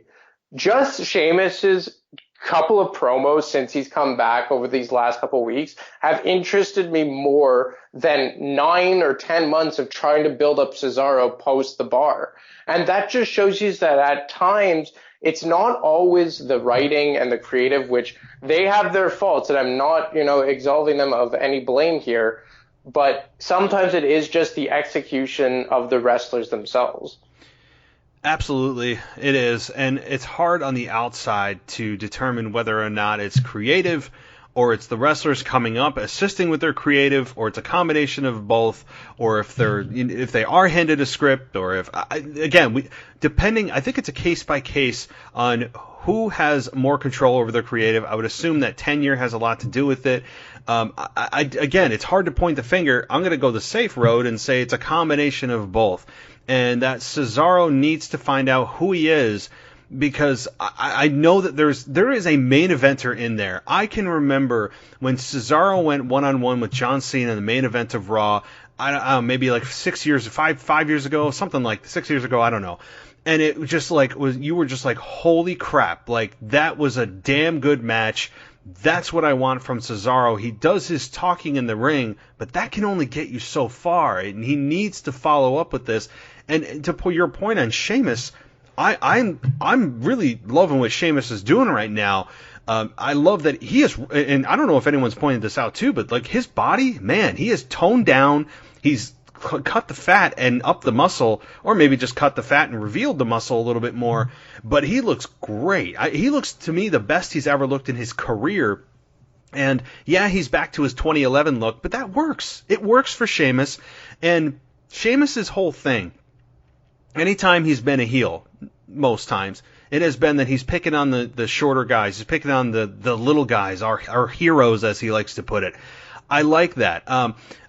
Just Sheamus's couple of promos since he's come back over these last couple of weeks have interested me more than 9 or 10 months of trying to build up Cesaro post the bar. And that just shows you that at times it's not always the writing and the creative, which they have their faults, and I'm not, exalting them of any blame here, but sometimes it is just the execution of the wrestlers themselves. Absolutely, it is. And it's hard on the outside to determine whether or not it's creative, or it's the wrestlers coming up assisting with their creative, or it's a combination of both, or if they are handed a script, or I think it's a case by case on who has more control over their creative. I would assume that tenure has a lot to do with it. Again, it's hard to point the finger. I'm going to go the safe road and say it's a combination of both, and that Cesaro needs to find out who he is, because I know that there is a main eventer in there. I can remember when Cesaro went one-on-one with John Cena in the main event of Raw, I don't know, maybe like 5 years ago, something like 6 years ago, I don't know. And it just you were just like, holy crap, like that was a damn good match. That's what I want from Cesaro. He does his talking in the ring, but that can only get you so far, and he needs to follow up with this. And to put your point on Sheamus, I'm really loving what Sheamus is doing right now. I love that he is, and I don't know if anyone's pointed this out too, but like his body, man, he is toned down. He's cut the fat and up the muscle, or maybe just cut the fat and revealed the muscle a little bit more. But he looks great. He looks to me the best he's ever looked in his career. And yeah, he's back to his 2011 look, but that works. It works for Sheamus. And Sheamus's whole thing, anytime he's been a heel, most times, it has been that he's picking on the shorter guys. He's picking on the little guys, our heroes, as he likes to put it. I like that.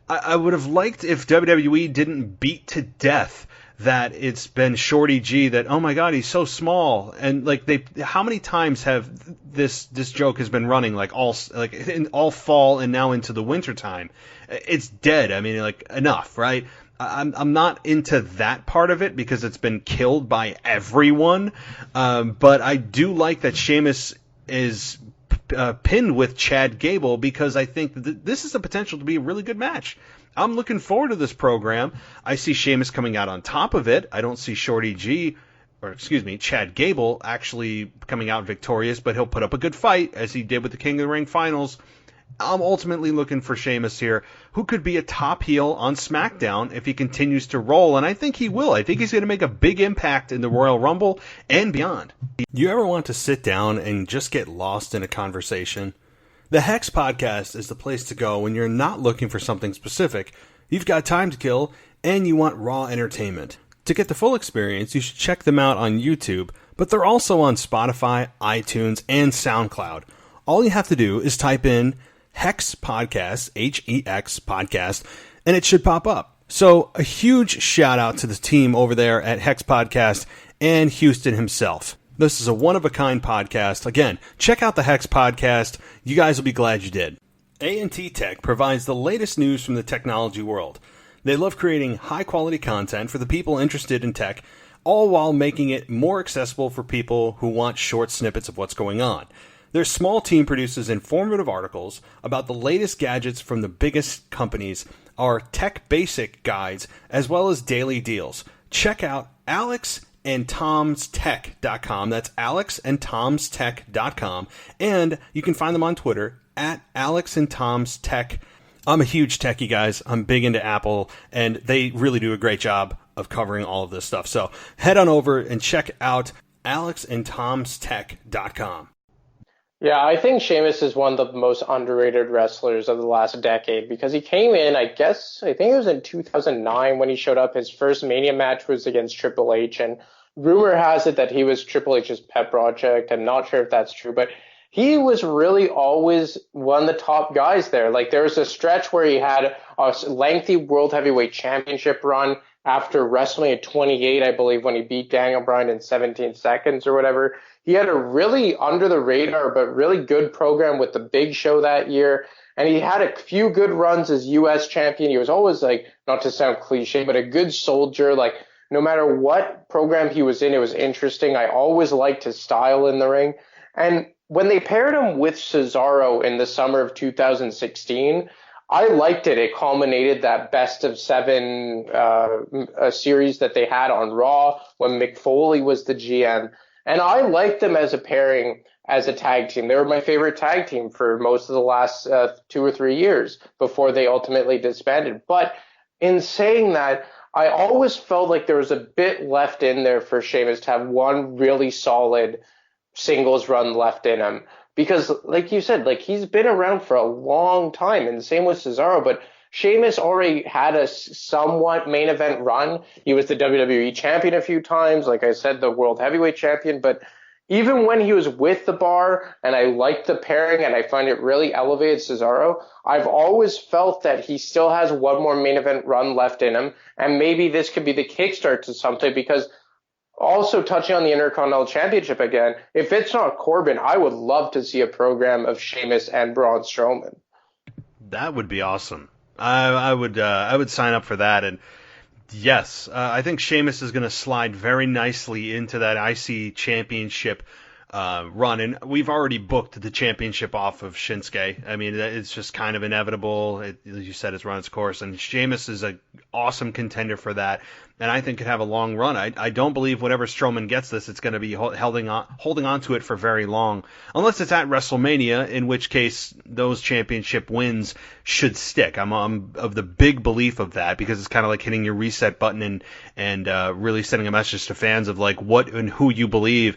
I would have liked if WWE didn't beat to death that it's been Shorty G, that, oh my God, he's so small. And like how many times have this joke has been running all fall and now into the winter time? It's dead. I mean, like, enough, right? I'm not into that part of it because it's been killed by everyone. But I do like that Sheamus is pinned with Chad Gable, because I think this is the potential to be a really good match. I'm looking forward to this program. I see Sheamus coming out on top of it. I don't see Chad Gable actually coming out victorious, but he'll put up a good fight as he did with the King of the Ring finals. I'm ultimately looking for Sheamus here, who could be a top heel on SmackDown if he continues to roll, and I think he will. I think he's going to make a big impact in the Royal Rumble and beyond. You ever want to sit down and just get lost in a conversation? The Hex Podcast is the place to go when you're not looking for something specific, you've got time to kill, and you want raw entertainment. To get the full experience, you should check them out on YouTube, but they're also on Spotify, iTunes, and SoundCloud. All you have to do is type in Hex Podcast, Hex Podcast, and it should pop up. So a huge shout out to the team over there at Hex Podcast and Houston himself. This is a one-of-a-kind podcast. Again, check out the Hex Podcast. You guys will be glad you did. A&T Tech provides the latest news from the technology world. They love creating high-quality content for the people interested in tech, all while making it more accessible for people who want short snippets of what's going on. Their small team produces informative articles about the latest gadgets from the biggest companies, our tech basic guides, as well as daily deals. Check out alexandtomstech.com. That's alexandtomstech.com. And you can find them on Twitter at alexandtomstech. I'm a huge techie, guys. I'm big into Apple, and they really do a great job of covering all of this stuff. So head on over and check out alexandtomstech.com. Yeah, I think Sheamus is one of the most underrated wrestlers of the last decade, because he came in, I think it was in 2009 when he showed up. His first Mania match was against Triple H, and rumor has it that he was Triple H's pet project. I'm not sure if that's true, but he was really always one of the top guys there. Like, there was a stretch where he had a lengthy World Heavyweight Championship run after WrestleMania 28, I believe, when he beat Daniel Bryan in 17 seconds or whatever. He had a really under-the-radar but really good program with the Big Show that year, and he had a few good runs as U.S. champion. He was always, like, not to sound cliche, but a good soldier. Like, no matter what program he was in, it was interesting. I always liked his style in the ring. And when they paired him with Cesaro in the summer of 2016, I liked it. It culminated that best of seven series that they had on Raw when Mick Foley was the GM. And I liked them as a pairing, as a tag team. They were my favorite tag team for most of the last 2 or 3 years before they ultimately disbanded. But in saying that, I always felt like there was a bit left in there for Sheamus to have one really solid singles run left in him. Because, like you said, like, he's been around for a long time, and the same with Cesaro, but Sheamus already had a somewhat main event run. He was the WWE champion a few times, like I said, the World Heavyweight champion, but even when he was with the Bar, and I liked the pairing, and I find it really elevated Cesaro, I've always felt that he still has one more main event run left in him, and maybe this could be the kickstart to something, because also touching on the Intercontinental Championship again, if it's not Corbin, I would love to see a program of Sheamus and Braun Strowman. That would be awesome. I would sign up for that. And yes, I think Sheamus is going to slide very nicely into that IC Championship run, and we've already booked the championship off of Shinsuke. I mean, it's just kind of inevitable. As you said, it's run its course, and Sheamus is an awesome contender for that, and I think could have a long run. I don't believe whatever Strowman gets this, it's going to be holding on to it for very long, unless it's at WrestleMania, in which case those championship wins should stick. I'm of the big belief of that, because it's kind of like hitting your reset button and really sending a message to fans of like what and who you believe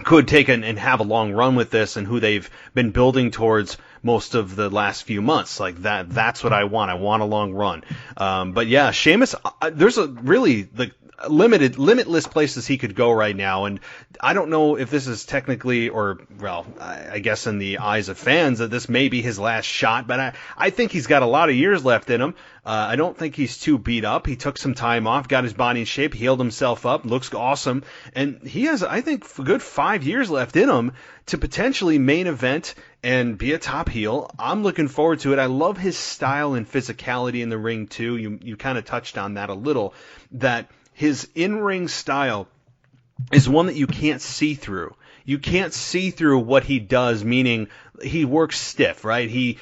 could take and have a long run with this, and who they've been building towards most of the last few months. Like that's what I want. I want a long run. But yeah, Sheamus, there's a really limitless places he could go right now, and I don't know if this is technically, or well, I guess in the eyes of fans, that this may be his last shot, but I think he's got a lot of years left in him. I don't think he's too beat up. He took some time off, got his body in shape, healed himself up, looks awesome, and he has, I think, a good 5 years left in him to potentially main event and be a top heel. I'm looking forward to it. I love his style and physicality in the ring too. You kind of touched on that a little, that his in-ring style is one that you can't see through. You can't see through what he does, meaning he works stiff, right? He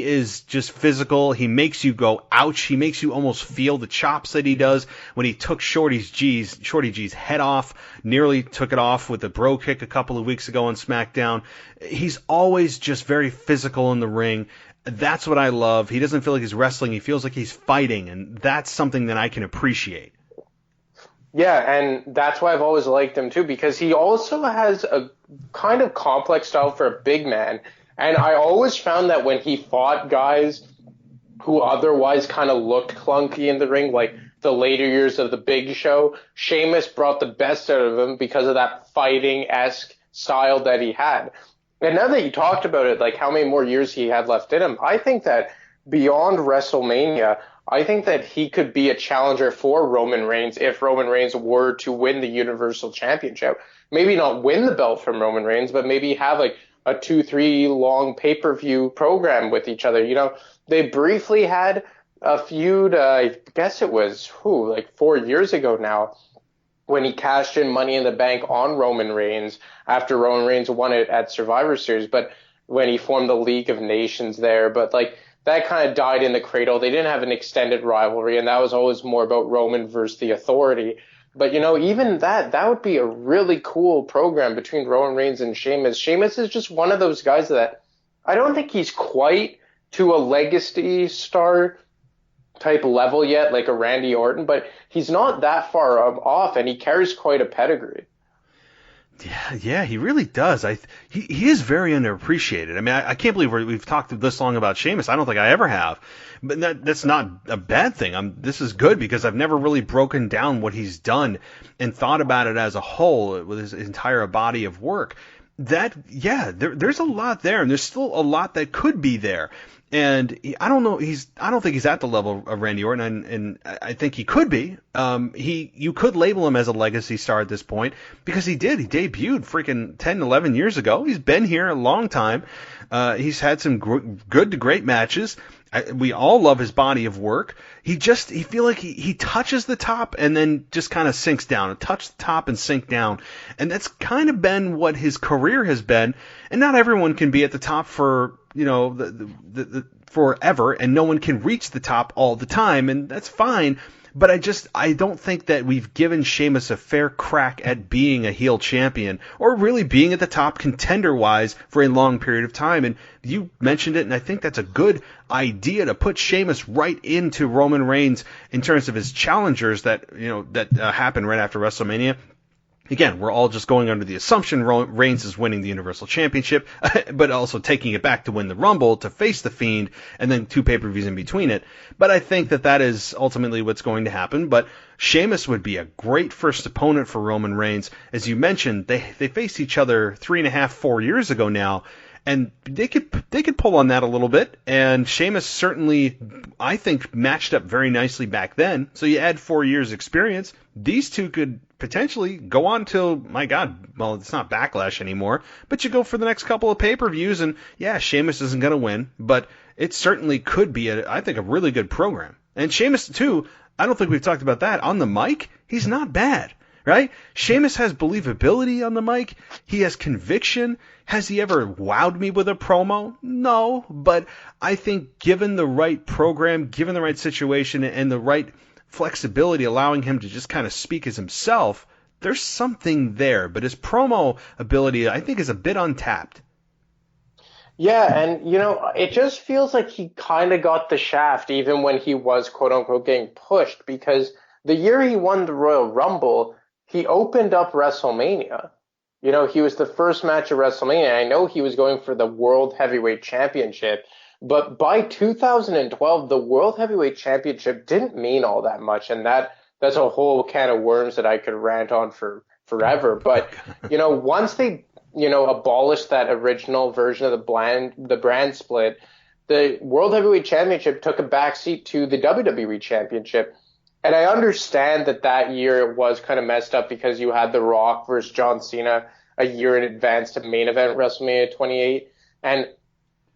is just physical. He makes you go, ouch. He makes you almost feel the chops that he does. When he took Shorty G's head off, nearly took it off with a bro kick a couple of weeks ago on SmackDown. He's always just very physical in the ring. That's what I love. He doesn't feel like he's wrestling. He feels like he's fighting, and that's something that I can appreciate. Yeah, and that's why I've always liked him too, because he also has a kind of complex style for a big man. And I always found that when he fought guys who otherwise kind of looked clunky in the ring, like the later years of the Big Show, Sheamus brought the best out of him because of that fighting-esque style that he had. And now that you talked about it, like how many more years he had left in him, I think that beyond WrestleMania, I think that he could be a challenger for Roman Reigns if Roman Reigns were to win the Universal Championship. Maybe not win the belt from Roman Reigns, but maybe have like a 2-3 long pay-per-view program with each other. You know, they briefly had a feud, I guess it was, like 4 years ago now, when he cashed in Money in the Bank on Roman Reigns after Roman Reigns won it at Survivor Series, but when he formed the League of Nations there. But like, that kind of died in the cradle. They didn't have an extended rivalry, and that was always more about Roman versus the Authority. But, you know, even that would be a really cool program between Roman Reigns and Sheamus. Sheamus is just one of those guys that I don't think he's quite to a legacy star type level yet, like a Randy Orton, but he's not that far off, and he carries quite a pedigree. Yeah, he really does. He is very underappreciated. I mean, I can't believe we've talked this long about Sheamus. I don't think I ever have. But that's not a bad thing. This is good, because I've never really broken down what he's done and thought about it as a whole with his entire body of work. There's a lot there, and there's still a lot that could be there. And I don't think he's at the level of Randy Orton, and I think he could be. You could label him as a legacy star at this point, because he debuted freaking 10, 11 years ago. He's been here a long time. He's had some good to great matches. We all love his body of work. He feel like he touches the top and then just kind of sinks down, touch the top and sink down. And that's kind of been what his career has been. And not everyone can be at the top for, you know, the forever, and no one can reach the top all the time, and that's fine. But I don't think that we've given Sheamus a fair crack at being a heel champion, or really being at the top contender-wise for a long period of time. And you mentioned it, and I think that's a good idea to put Sheamus right into Roman Reigns in terms of his challengers that happened right after WrestleMania. Again, we're all just going under the assumption Reigns is winning the Universal Championship, but also taking it back to win the Rumble, to face The Fiend, and then 2 pay-per-views in between it. But I think that is ultimately what's going to happen. But Sheamus would be a great first opponent for Roman Reigns. As you mentioned, they faced each other 3.5, 4 years ago now, and they could pull on that a little bit. And Sheamus certainly, I think, matched up very nicely back then. So you add 4 years experience, these two could potentially go on till, my God, well, it's not Backlash anymore, but you go for the next couple of pay-per-views, and yeah, Sheamus isn't going to win, but it certainly could be, I think, a really good program. And Sheamus, too, I don't think we've talked about that. On the mic, he's not bad. right? Sheamus has believability on the mic. He has conviction. Has he ever wowed me with a promo? No, but I think given the right program, given the right situation, and the right flexibility, allowing him to just kind of speak as himself, there's something there. But his promo ability, I think, is a bit untapped. Yeah, and it just feels like he kind of got the shaft even when he was quote unquote getting pushed, because the year he won the Royal Rumble, he opened up WrestleMania. He was the first match of WrestleMania. I know he was going for the World Heavyweight Championship, but by 2012, the World Heavyweight Championship didn't mean all that much, and that's a whole can of worms that I could rant on for forever. But once they abolished that original version of the brand split, the World Heavyweight Championship took a backseat to the WWE Championship. And I understand that year it was kind of messed up because you had The Rock versus John Cena a year in advance to main event WrestleMania 28. And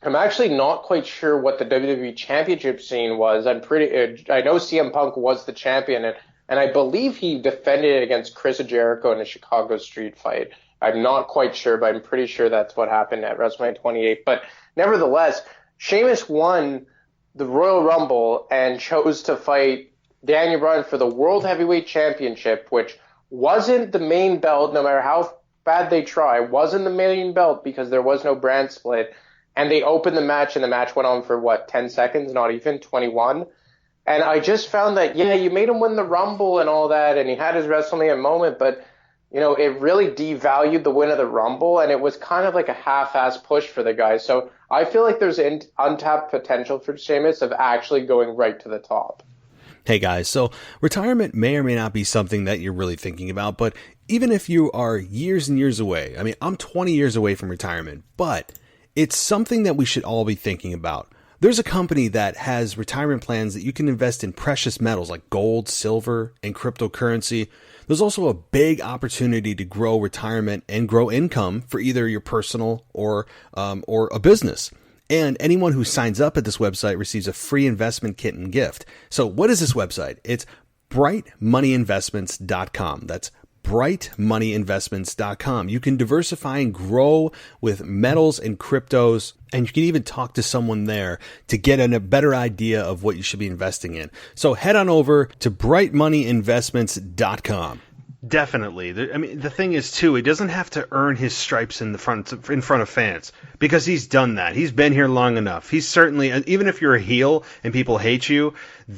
I'm actually not quite sure what the WWE Championship scene was. I know CM Punk was the champion, and I believe he defended it against Chris Jericho in a Chicago street fight. I'm not quite sure, but I'm pretty sure that's what happened at WrestleMania 28. But nevertheless, Sheamus won the Royal Rumble and chose to fight Daniel Bryan for the World Heavyweight Championship, which wasn't the main belt, no matter how bad they try, wasn't the main belt because there was no brand split. And they opened the match, and the match went on for, 10 seconds, not even, 21. And I just found that, you made him win the Rumble and all that, and he had his WrestleMania moment, but it really devalued the win of the Rumble, and it was kind of like a half-ass push for the guy. So I feel like there's untapped potential for Sheamus of actually going right to the top. Hey guys, so retirement may or may not be something that you're really thinking about, but even if you are years and years away, I mean, I'm 20 years away from retirement, but it's something that we should all be thinking about. There's a company that has retirement plans that you can invest in precious metals like gold, silver, and cryptocurrency. There's also a big opportunity to grow retirement and grow income for either your personal or a business. And anyone who signs up at this website receives a free investment kit and gift. So what is this website? It's brightmoneyinvestments.com. That's brightmoneyinvestments.com. You can diversify and grow with metals and cryptos, and you can even talk to someone there to get a better idea of what you should be investing in. So head on over to brightmoneyinvestments.com. Definitely. I mean, the thing is, too, he doesn't have to earn his stripes in front of fans, because he's done that. He's been here long enough. He's certainly, even if you're a heel and people hate you,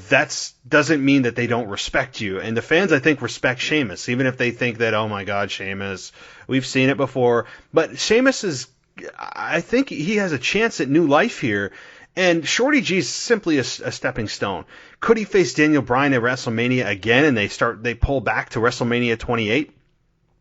that doesn't mean that they don't respect you. And the fans, I think, respect Sheamus, even if they think that, oh my God, Sheamus, we've seen it before. But Sheamus I think he has a chance at new life here. And Shorty G is simply a stepping stone. Could he face Daniel Bryan at WrestleMania again, and they pull back to WrestleMania 28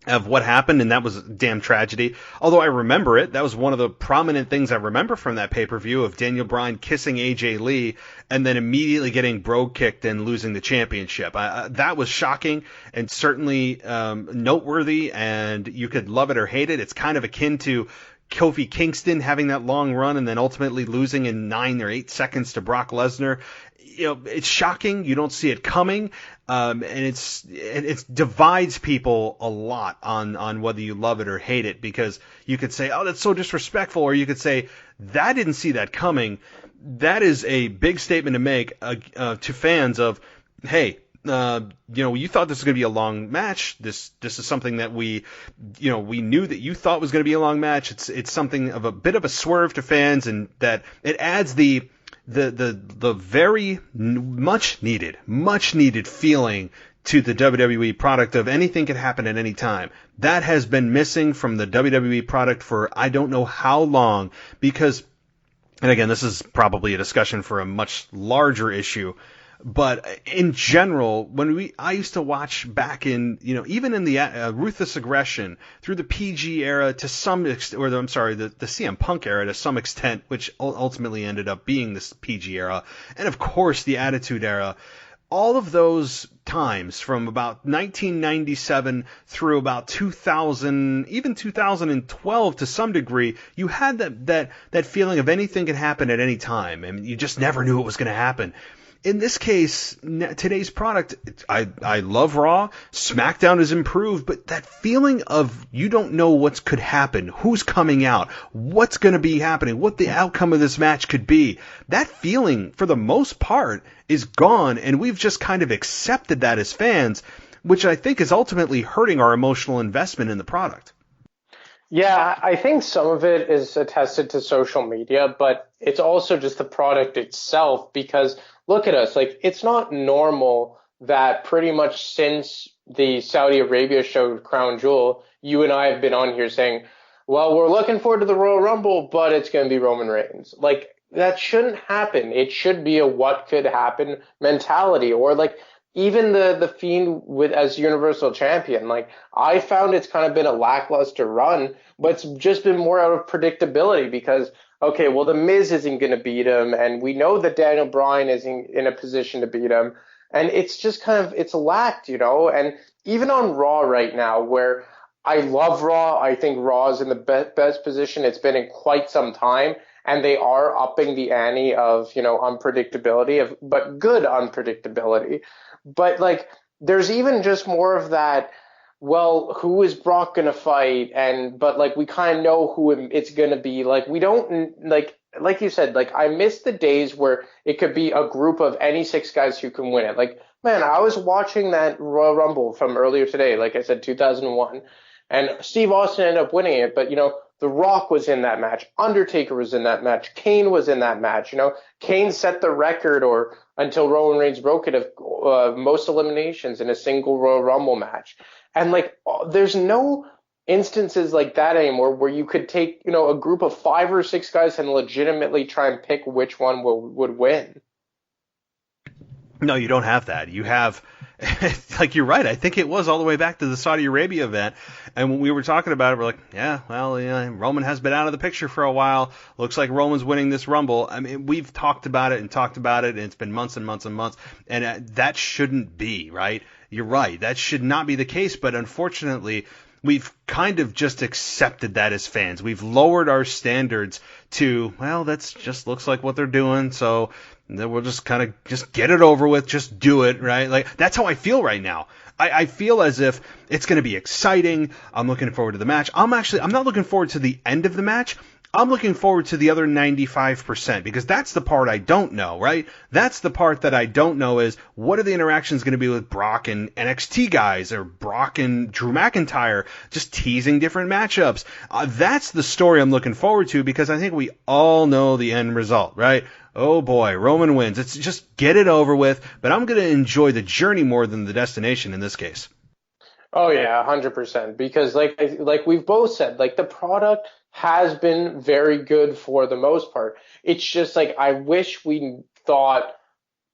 of what happened, and that was a damn tragedy. Although I remember it, that was one of the prominent things I remember from that pay-per-view of Daniel Bryan kissing AJ Lee and then immediately getting bro kicked and losing the championship. That was shocking and certainly noteworthy, and you could love it or hate it. It's kind of akin to Kofi Kingston having that long run and then ultimately losing in 9 or 8 seconds to Brock Lesnar. It's shocking. You don't see it coming. And it divides people a lot on whether you love it or hate it, because you could say, oh, that's so disrespectful. Or you could say, that didn't see that coming. That is a big statement to make to fans of, hey, you thought this was going to be a long match. This is something that we knew that you thought was going to be a long match. It's something of a bit of a swerve to fans, and that it adds the very much needed feeling to the WWE product of anything can happen at any time. That has been missing from the WWE product for I don't know how long, because, and again, this is probably a discussion for a much larger issue. But in general, I used to watch back in, even in the Ruthless Aggression through the PG era to some extent, the CM Punk era to some extent, which ultimately ended up being this PG era. And of course, the Attitude Era. All of those times from about 1997 through about 2000, even 2012 to some degree, you had that feeling of anything can happen at any time. I mean, you just never knew what was going to happen. in this case, today's product, I love Raw. SmackDown is improved, but that feeling of you don't know what could happen, who's coming out, what's going to be happening, what the outcome of this match could be, that feeling, for the most part, is gone, and we've just kind of accepted that as fans, which I think is ultimately hurting our emotional investment in the product. Yeah, I think some of it is attested to social media, but it's also just the product itself, because look at us, like, it's not normal that pretty much since the Saudi Arabia show Crown Jewel, you and I have been on here saying, well, we're looking forward to the Royal Rumble, but it's going to be Roman Reigns. Like, that shouldn't happen. It should be a what could happen mentality, or like even the Fiend with as Universal Champion. Like, I found it's kind of been a lackluster run, but it's just been more out of predictability because, okay, well, The Miz isn't going to beat him, and we know that Daniel Bryan isn't in a position to beat him, and it's just kind of, it's lacked, you know? And even on Raw right now, where I love Raw, I think Raw is in the best position it's been in quite some time, and they are upping the ante of, you know, unpredictability, but good unpredictability. But, like, there's even just more of that, well, who is Brock going to fight? But, like, we kind of know who it's going to be. Like, we don't, like you said, like, I miss the days where it could be a group of any 6 guys who can win it. Like, man, I was watching that Royal Rumble from earlier today, like I said, 2001, and Steve Austin ended up winning it, but, you know, The Rock was in that match. Undertaker was in that match. Kane was in that match. You know, Kane set the record, or until Roman Reigns broke it, of most eliminations in a single Royal Rumble match. And, like, there's no instances like that anymore where you could take, you know, a group of 5 or 6 guys and legitimately try and pick which one would win. No, you don't have that. You have, like, you're right. I think it was all the way back to the Saudi Arabia event. And when we were talking about it, we're like, yeah, well, yeah, Roman has been out of the picture for a while. Looks like Roman's winning this Rumble. I mean, we've talked about it, and it's been months and months and months. And that shouldn't be, right? You're right. That should not be the case. But unfortunately, we've kind of just accepted that as fans. We've lowered our standards to, well, that's just looks like what they're doing, so then we'll just kind of just get it over with, just do it, right? Like, that's how I feel right now. I feel as if it's going to be exciting. I'm looking forward to the match. I'm not looking forward to the end of the match. I'm looking forward to the other 95%, because that's the part I don't know, right? That's the part that I don't know is, what are the interactions going to be with Brock and NXT guys, or Brock and Drew McIntyre, just teasing different matchups. That's the story I'm looking forward to, because I think we all know the end result, right? Oh boy, Roman wins. It's just get it over with, but I'm going to enjoy the journey more than the destination in this case. Oh yeah, 100%. Because like we've both said, like, the product has been very good for the most part. It's just like, I wish we thought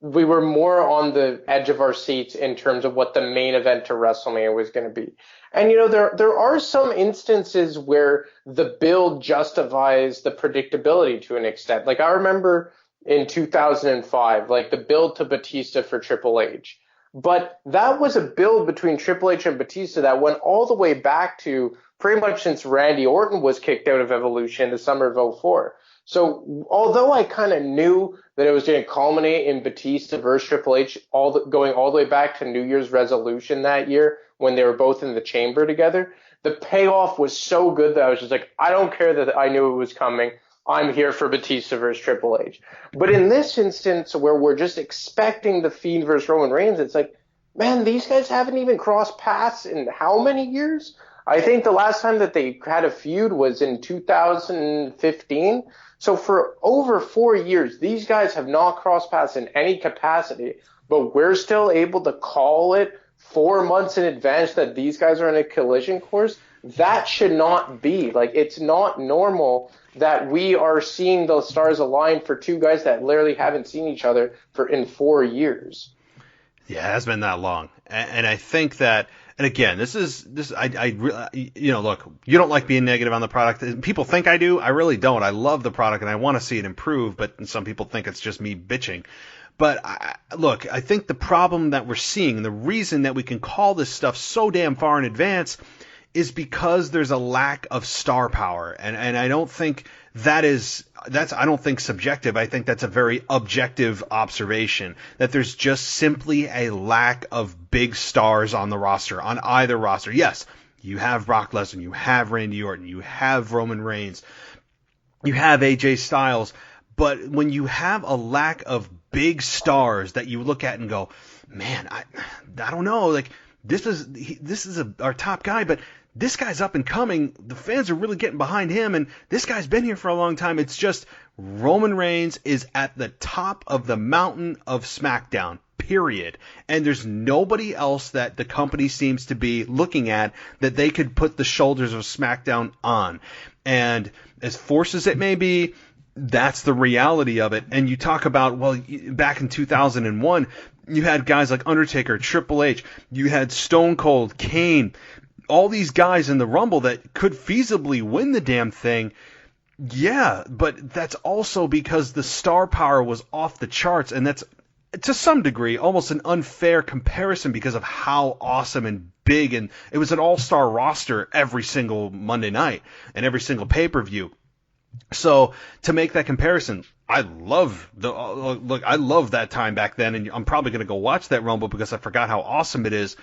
we were more on the edge of our seats in terms of what the main event to WrestleMania was going to be. And, you know, there are some instances where the build justifies the predictability to an extent. Like, I remember in 2005, like, the build to Batista for Triple H. But that was a build between Triple H and Batista that went all the way back to pretty much since Randy Orton was kicked out of Evolution in the summer of 2004. So although I kind of knew that it was going to culminate in Batista versus Triple H, going all the way back to New Year's Resolution that year when they were both in the chamber together, the payoff was so good that I was just like, I don't care that I knew it was coming. I'm here for Batista versus Triple H. But in this instance, where we're just expecting the Fiend versus Roman Reigns, it's like, man, these guys haven't even crossed paths in how many years? I think the last time that they had a feud was in 2015. So for over 4 years, these guys have not crossed paths in any capacity, but we're still able to call it 4 months in advance that these guys are in a collision course. That should not be. Like, it's not normal that we are seeing those stars align for 2 guys that literally haven't seen each other in 4 years. Yeah, it has been that long. And I think that, and again, look, you don't like being negative on the product. People think I do. I really don't. I love the product and I want to see it improve, but some people think it's just me bitching. But I think the problem that we're seeing, and the reason that we can call this stuff so damn far in advance, is because there's a lack of star power. And I don't think that's I don't think subjective. I think that's a very objective observation, that there's just simply a lack of big stars on the roster, on either roster. Yes, you have Brock Lesnar, you have Randy Orton, you have Roman Reigns, you have AJ Styles, but when you have a lack of big stars that you look at and go, man, I don't know, like this is our top guy, but this guy's up and coming. The fans are really getting behind him, and this guy's been here for a long time. It's just Roman Reigns is at the top of the mountain of SmackDown, period. And there's nobody else that the company seems to be looking at that they could put the shoulders of SmackDown on. And as forced as it may be, that's the reality of it. And you talk about, well, back in 2001, you had guys like Undertaker, Triple H, you had Stone Cold, Kane, all these guys in the Rumble that could feasibly win the damn thing. Yeah, but that's also because the star power was off the charts, and that's, to some degree, almost an unfair comparison because of how awesome and big, and it was an all-star roster every single Monday night and every single pay-per-view. So to make that comparison, I love that time back then, and I'm probably going to go watch that Rumble because I forgot how awesome it is.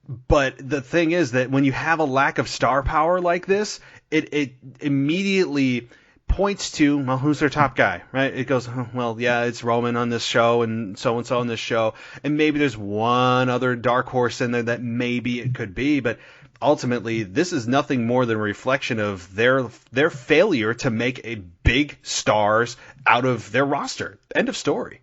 But the thing is that when you have a lack of star power like this, it immediately points to, well, who's their top guy, right? It goes, well, yeah, it's Roman on this show and so on this show, and maybe there's one other dark horse in there that maybe it could be, but ultimately this is nothing more than a reflection of their failure to make a big stars out of their roster. End of story.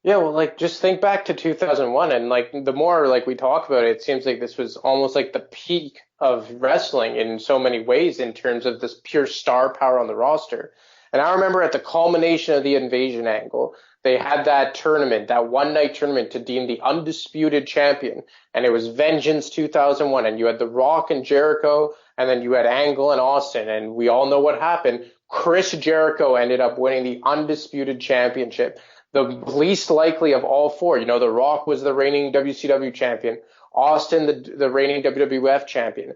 Yeah, well, like, just think back to 2001, and, like, the more, like, we talk about it, it seems like this was almost like the peak of wrestling in so many ways in terms of this pure star power on the roster. And I remember at the culmination of the Invasion angle, they had that tournament, that one-night tournament to deem the undisputed champion, and it was Vengeance 2001, and you had The Rock and Jericho, and then you had Angle and Austin, and we all know what happened. Chris Jericho ended up winning the undisputed championship. The least likely of all four. You know, The Rock was the reigning WCW champion. Austin, the reigning WWF champion.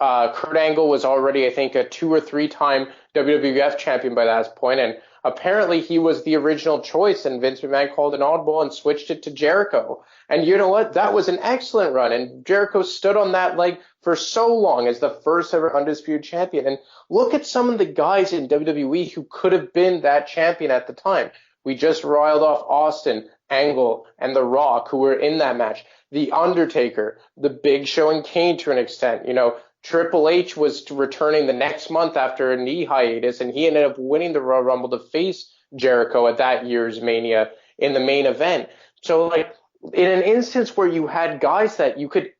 Kurt Angle was already, I think, a 2 or 3 time WWF champion by that point. And apparently he was the original choice, and Vince McMahon called an oddball and switched it to Jericho. And you know what? That was an excellent run. And Jericho stood on that leg for so long as the first ever undisputed champion. And look at some of the guys in WWE who could have been that champion at the time. We just riled off Austin, Angle, and The Rock, who were in that match. The Undertaker, The Big Show, and Kane to an extent. You know, Triple H was returning the next month after a knee hiatus, and he ended up winning the Royal Rumble to face Jericho at that year's Mania in the main event. So, like, in an instance where you had guys that you could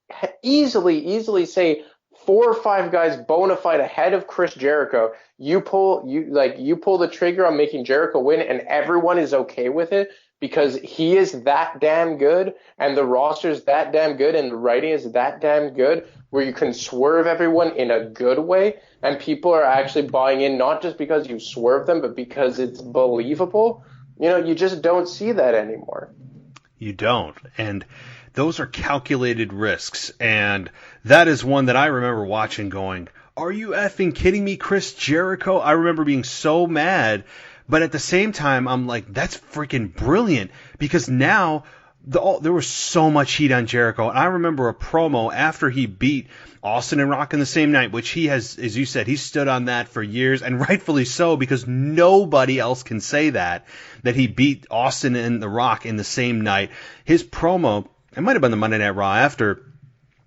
easily say 4 or 5 guys bona fide ahead of Chris Jericho, you pull the trigger on making Jericho win, and everyone is okay with it because he is that damn good, and the roster's that damn good, and the writing is that damn good, where you can swerve everyone in a good way, and people are actually buying in, not just because you swerve them, but because it's believable. You know, you just don't see that anymore. You don't. And those are calculated risks, and that is one that I remember watching going, are you effing kidding me, Chris Jericho? I remember being so mad, but at the same time, I'm like, that's freaking brilliant, because now there was so much heat on Jericho. And I remember a promo after he beat Austin and Rock in the same night, which he has, as you said, he stood on that for years, and rightfully so, because nobody else can say that he beat Austin and The Rock in the same night. His promo, it might have been the Monday Night Raw after,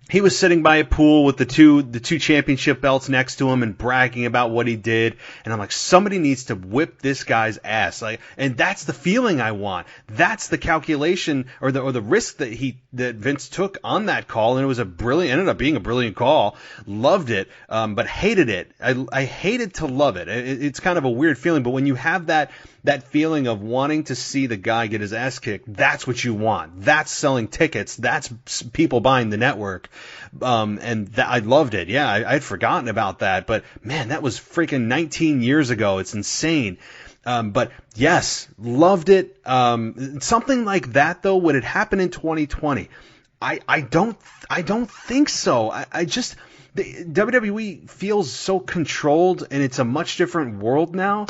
he was sitting by a pool with the two championship belts next to him and bragging about what he did. And I'm like, somebody needs to whip this guy's ass. And that's the feeling I want. That's the calculation or the risk that Vince took on that call. And it was ended up being a brilliant call. Loved it, but hated it. I hated to love it. It's kind of a weird feeling, but when you have that feeling of wanting to see the guy get his ass kicked, that's what you want. That's selling tickets. That's people buying the network. I loved it. Yeah, I'd forgotten about that. But, man, that was freaking 19 years ago. It's insane. But, yes, loved it. Something like that, though, would it happen in 2020? I don't think so. the WWE feels so controlled, and it's a much different world now.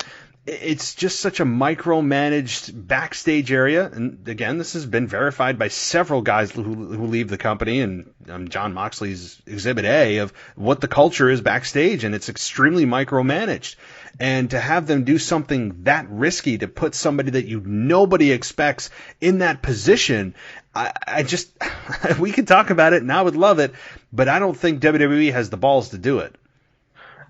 It's just such a micromanaged backstage area, and again, this has been verified by several guys who leave the company, and John Moxley's Exhibit A of what the culture is backstage, and it's extremely micromanaged. And to have them do something that risky, to put somebody that nobody expects in that position, I just we could talk about it, and I would love it, but I don't think WWE has the balls to do it.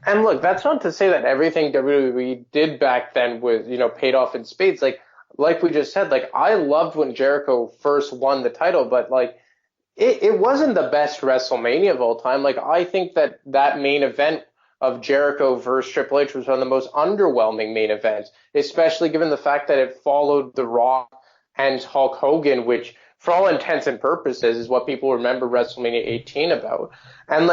And look, that's not to say that everything WWE did back then was, paid off in spades. Like we just said, I loved when Jericho first won the title, but it wasn't the best WrestleMania of all time. I think that main event of Jericho versus Triple H was one of the most underwhelming main events, especially given the fact that it followed The Rock and Hulk Hogan, which for all intents and purposes is what people remember WrestleMania 18 about. And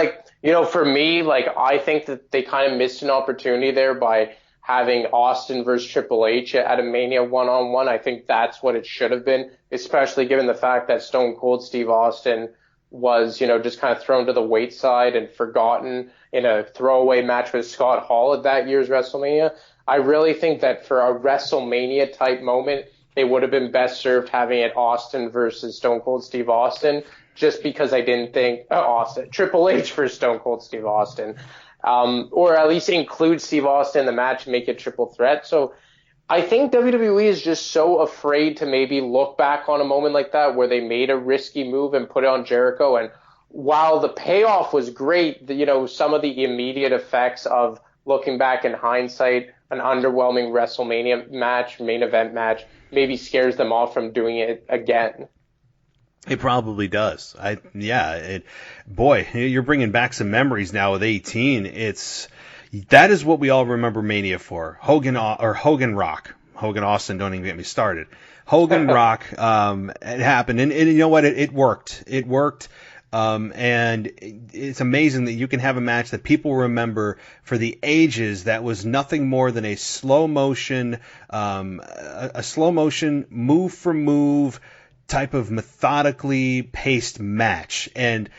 for me, I think that they kind of missed an opportunity there by having Austin versus Triple H at a Mania one-on-one. I think that's what it should have been, especially given the fact that Stone Cold Steve Austin was, just kind of thrown to the wayside and forgotten in a throwaway match with Scott Hall at that year's WrestleMania. I really think that for a WrestleMania type moment, it would have been best served having it Austin versus Stone Cold Steve Austin, just because I didn't think Triple H versus Stone Cold Steve Austin, or at least include Steve Austin in the match and make it triple threat. So I think WWE is just so afraid to maybe look back on a moment like that where they made a risky move and put it on Jericho. And while the payoff was great, some of the immediate effects of looking back in hindsight, an underwhelming WrestleMania match, main event match, maybe scares them off from doing it again. It probably does. Boy, you're bringing back some memories now with 18. That is what we all remember Mania for. Hogan Rock. Hogan Austin, don't even get me started. Hogan Rock, it happened, and you know what? It worked. It worked. And it's amazing that you can have a match that people remember for the ages that was nothing more than a slow motion move for move type of methodically paced match. And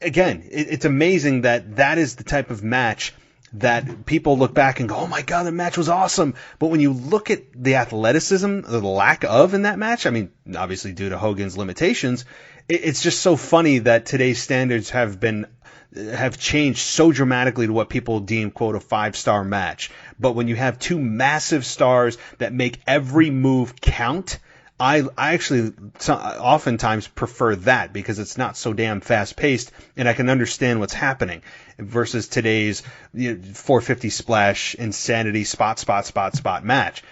it's amazing that is the type of match that people look back and go, oh my God, that match was awesome. But when you look at the athleticism, the lack of in that match, I mean, obviously due to Hogan's limitations, it's just so funny that today's standards have changed so dramatically to what people deem, quote, a 5-star match. But when you have two massive stars that make every move count, I actually oftentimes prefer that because it's not so damn fast-paced and I can understand what's happening versus today's 450 splash, insanity, spot match.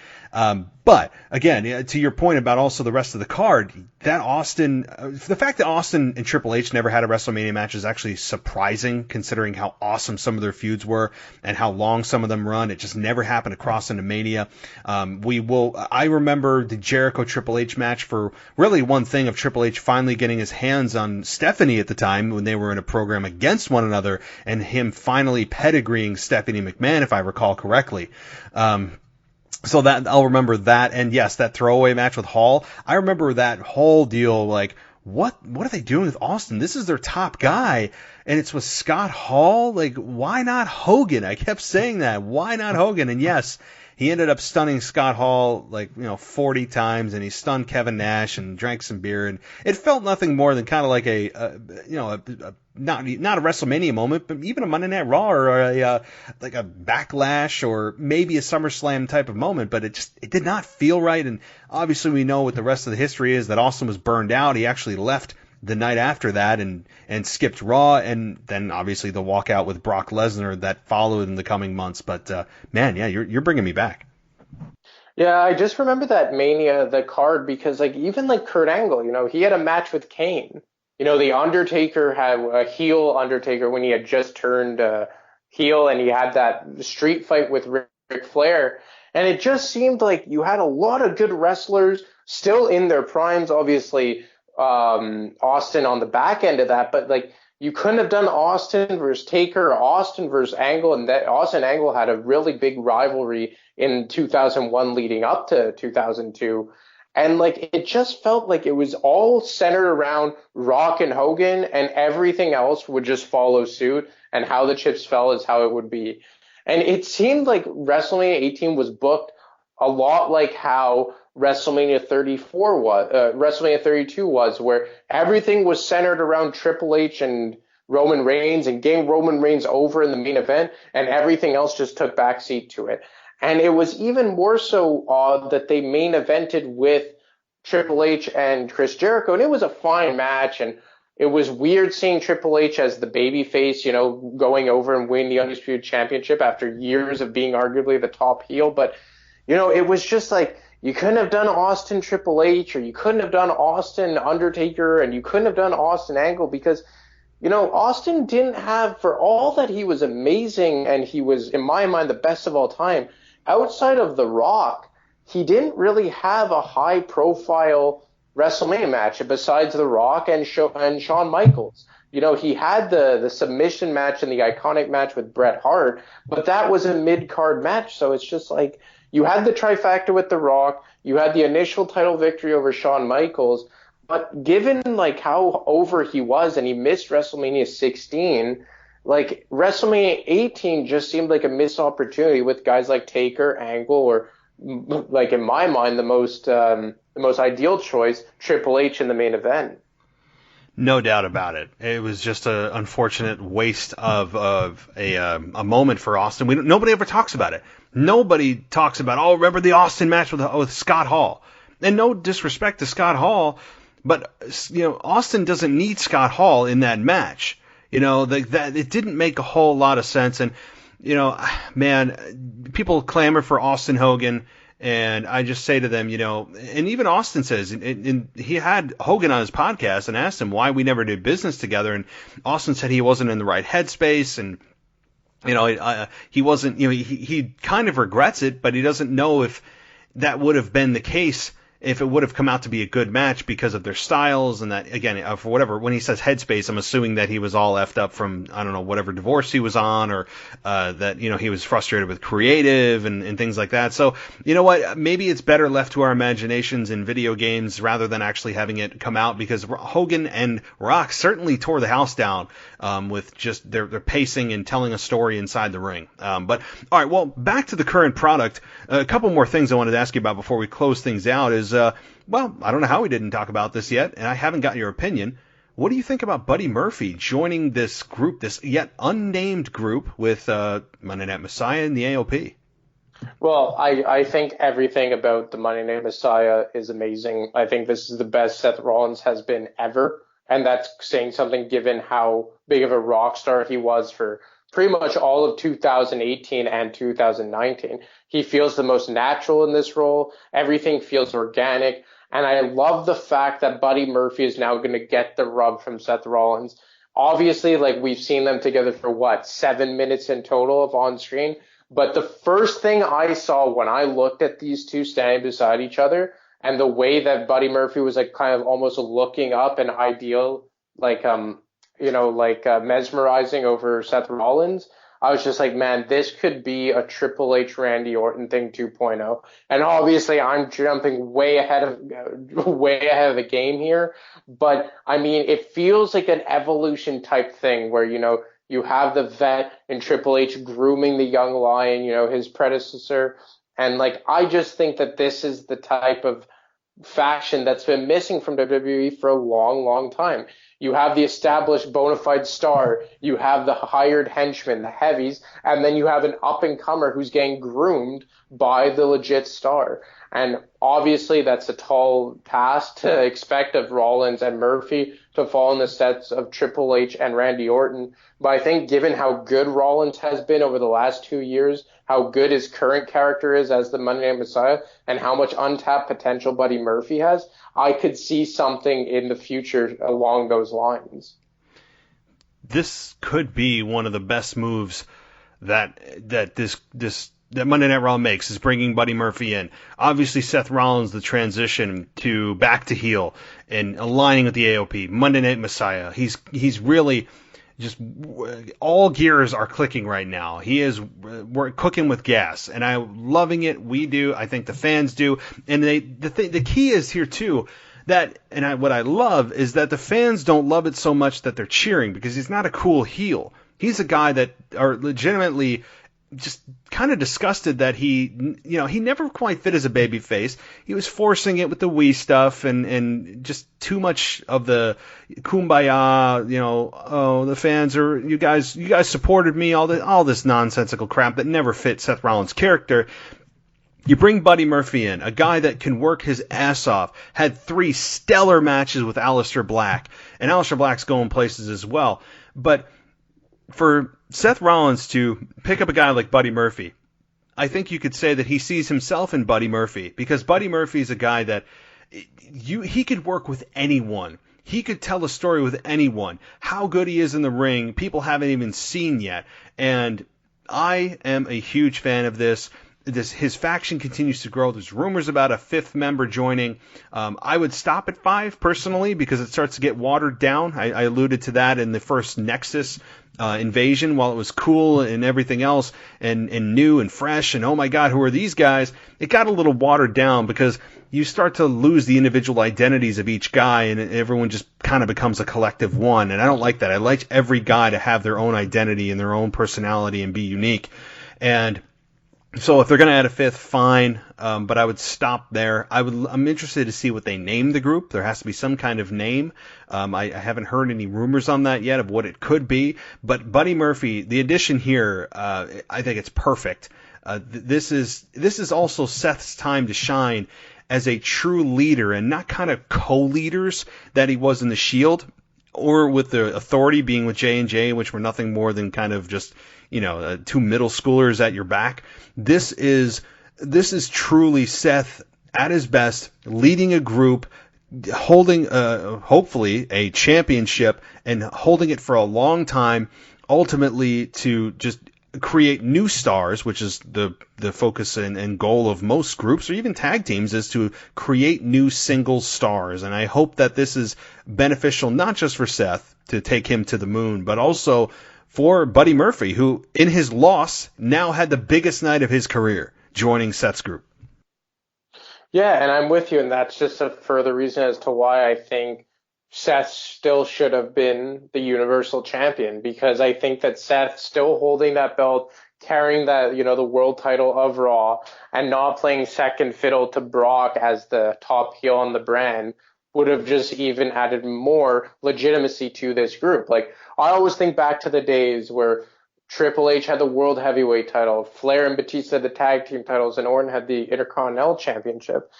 But again, to your point about also the rest of the card, the fact that Austin and Triple H never had a WrestleMania match is actually surprising considering how awesome some of their feuds were and how long some of them run. It just never happened to cross into Mania. I remember the Jericho Triple H match for really one thing of Triple H finally getting his hands on Stephanie at the time when they were in a program against one another and him finally pedigreeing Stephanie McMahon, if I recall correctly. So that I'll remember that, and yes, that throwaway match with Hall. I remember that whole deal. What are they doing with Austin? This is their top guy, and it's with Scott Hall. Why not Hogan? I kept saying that. Why not Hogan? And yes, he ended up stunning Scott Hall 40 times, and he stunned Kevin Nash and drank some beer, and it felt nothing more than kind of like not a WrestleMania moment, but even a Monday Night Raw or a Backlash or maybe a SummerSlam type of moment. But it did not feel right. And obviously we know what the rest of the history is that Austin was burned out. He actually left the night after that and skipped Raw, and then obviously the walkout with Brock Lesnar that followed in the coming months. But you're bringing me back. Yeah, I just remember that Mania, the card, because even Kurt Angle, he had a match with Kane. The Undertaker had a heel Undertaker when he had just turned heel, and he had that street fight with Ric Flair. And it just seemed like you had a lot of good wrestlers still in their primes. Obviously, Austin on the back end of that, but you couldn't have done Austin versus Taker or Austin versus Angle, and that Austin and Angle had a really big rivalry in 2001 leading up to 2002. And like it just felt like it was all centered around Rock and Hogan, and everything else would just follow suit, and how the chips fell is how it would be. And it seemed like WrestleMania 18 was booked a lot like how WrestleMania 34 was, WrestleMania 32 was, where everything was centered around Triple H and Roman Reigns and getting Roman Reigns over in the main event, and everything else just took backseat to it. And it was even more so odd that they main evented with Triple H and Chris Jericho, and it was a fine match, and it was weird seeing Triple H as the babyface, going over and winning the Undisputed Championship after years of being arguably the top heel. But, it was just like, you couldn't have done Austin Triple H, or you couldn't have done Austin Undertaker, and you couldn't have done Austin Angle, because Austin didn't have, for all that he was amazing and he was, in my mind, the best of all time, outside of The Rock, he didn't really have a high-profile WrestleMania match besides The Rock and Shawn Michaels. He had the submission match and the iconic match with Bret Hart, but that was a mid-card match, so it's just like, you had the trifecta with The Rock, you had the initial title victory over Shawn Michaels, but given like how over he was and he missed WrestleMania 16, like WrestleMania 18 just seemed like a missed opportunity with guys like Taker, Angle, or like in my mind the most ideal choice, Triple H in the main event. No doubt about it. It was just an unfortunate waste of a moment for Austin. Nobody ever talks about it. Nobody talks about, remember the Austin match with Scott Hall. And no disrespect to Scott Hall, but Austin doesn't need Scott Hall in that match. That it didn't make a whole lot of sense. And man, people clamor for Austin Hogan. And I just say to them, and even Austin says, and he had Hogan on his podcast and asked him why we never did business together. And Austin said he wasn't in the right headspace. And, he wasn't, he kind of regrets it, but he doesn't know if that would have been the case, if it would have come out to be a good match because of their styles. And that, again, for whatever, when he says headspace, I'm assuming that he was all effed up from, I don't know, whatever divorce he was on, or that, he was frustrated with creative and things like that. So, you know what, maybe it's better left to our imaginations in video games rather than actually having it come out, because Hogan and Rock certainly tore the house down with just their pacing and telling a story inside the ring. But, all right, well, back to the current product. A couple more things I wanted to ask you about before we close things out is, well, I don't know how we didn't talk about this yet, and I haven't got your opinion. What do you think about Buddy Murphy joining this group, this yet unnamed group with Monday Night Messiah and the AOP? Well, I think everything about the Monday Night Messiah is amazing. I think this is the best Seth Rollins has been ever, and that's saying something given how big of a rock star he was for pretty much all of 2018 and 2019. He feels the most natural in this role. Everything feels organic. And I love the fact that Buddy Murphy is now going to get the rub from Seth Rollins. Obviously, like, we've seen them together for 7 minutes in total of on screen. But the first thing I saw when I looked at these two standing beside each other, and the way that Buddy Murphy was like kind of almost looking up and ideal, mesmerizing over Seth Rollins, I was just like, man, this could be a Triple H Randy Orton thing 2.0. And obviously I'm jumping way ahead of the game here. But I mean, it feels like an evolution type thing where, you have the vet and Triple H grooming the young lion, his predecessor. And I just think that this is the type of faction that's been missing from WWE for a long, long time. You have the established bona fide star, you have the hired henchmen, the heavies, and then you have an up-and-comer who's getting groomed by the legit star. And obviously that's a tall task to expect of Rollins and Murphy to fall in the sets of Triple H and Randy Orton. But I think given how good Rollins has been over the last 2 years, how good his current character is as the Monday Night Messiah, and how much untapped potential Buddy Murphy has, I could see something in the future along those lines. This could be one of the best moves that Monday Night Raw makes, is bringing Buddy Murphy in. Obviously, Seth Rollins, the transition back to heel and aligning with the AOP, Monday Night Messiah. He's really just all gears are clicking right now. We're cooking with gas, and I'm loving it. We do. I think the fans do. And the key is here too, what I love is that the fans don't love it so much that they're cheering, because he's not a cool heel. He's a guy that are legitimately just kind of disgusted that he never quite fit as a babyface. He was forcing it with the Wii stuff and just too much of the kumbaya, oh, the fans are, you guys supported me, all this nonsensical crap that never fit Seth Rollins' character. You bring Buddy Murphy in, a guy that can work his ass off, had 3 stellar matches with Aleister Black, and Aleister Black's going places as well. But for Seth Rollins to pick up a guy like Buddy Murphy, I think you could say that he sees himself in Buddy Murphy, because Buddy Murphy is a guy that he could work with anyone. He could tell a story with anyone. How good he is in the ring, people haven't even seen yet. And I am a huge fan of this. His faction continues to grow. There's rumors about a 5th member joining. I would stop at 5 personally, because it starts to get watered down. I alluded to that in the first Nexus invasion. While it was cool and everything else and new and fresh and oh my God, who are these guys? It got a little watered down, because you start to lose the individual identities of each guy, and everyone just kind of becomes a collective one. And I don't like that. I like every guy to have their own identity and their own personality and be unique. And so if they're going to add a 5th, fine, but I would stop there. I'm interested to see what they name the group. There has to be some kind of name. I haven't heard any rumors on that yet of what it could be. But Buddy Murphy, the addition here, I think it's perfect. This is also Seth's time to shine as a true leader, and not kind of co-leaders that he was in the Shield, or with the Authority being with J&J, which were nothing more than kind of just 2 middle schoolers at your back. This is truly Seth at his best, leading a group, holding hopefully a championship, and holding it for a long time, ultimately to just create new stars, which is the focus and goal of most groups, or even tag teams, is to create new single stars. And I hope that this is beneficial, not just for Seth to take him to the moon, but also for Buddy Murphy, who in his loss now had the biggest night of his career, joining Seth's group. Yeah, and I'm with you, and that's just a further reason as to why I think Seth still should have been the Universal Champion, because I think that Seth still holding that belt, carrying that, the world title of Raw, and not playing second fiddle to Brock as the top heel on the brand would have just even added more legitimacy to this group. Like, I always think back to the days where Triple H had the World Heavyweight title, Flair and Batista had the tag team titles, and Orton had the Intercontinental Championship.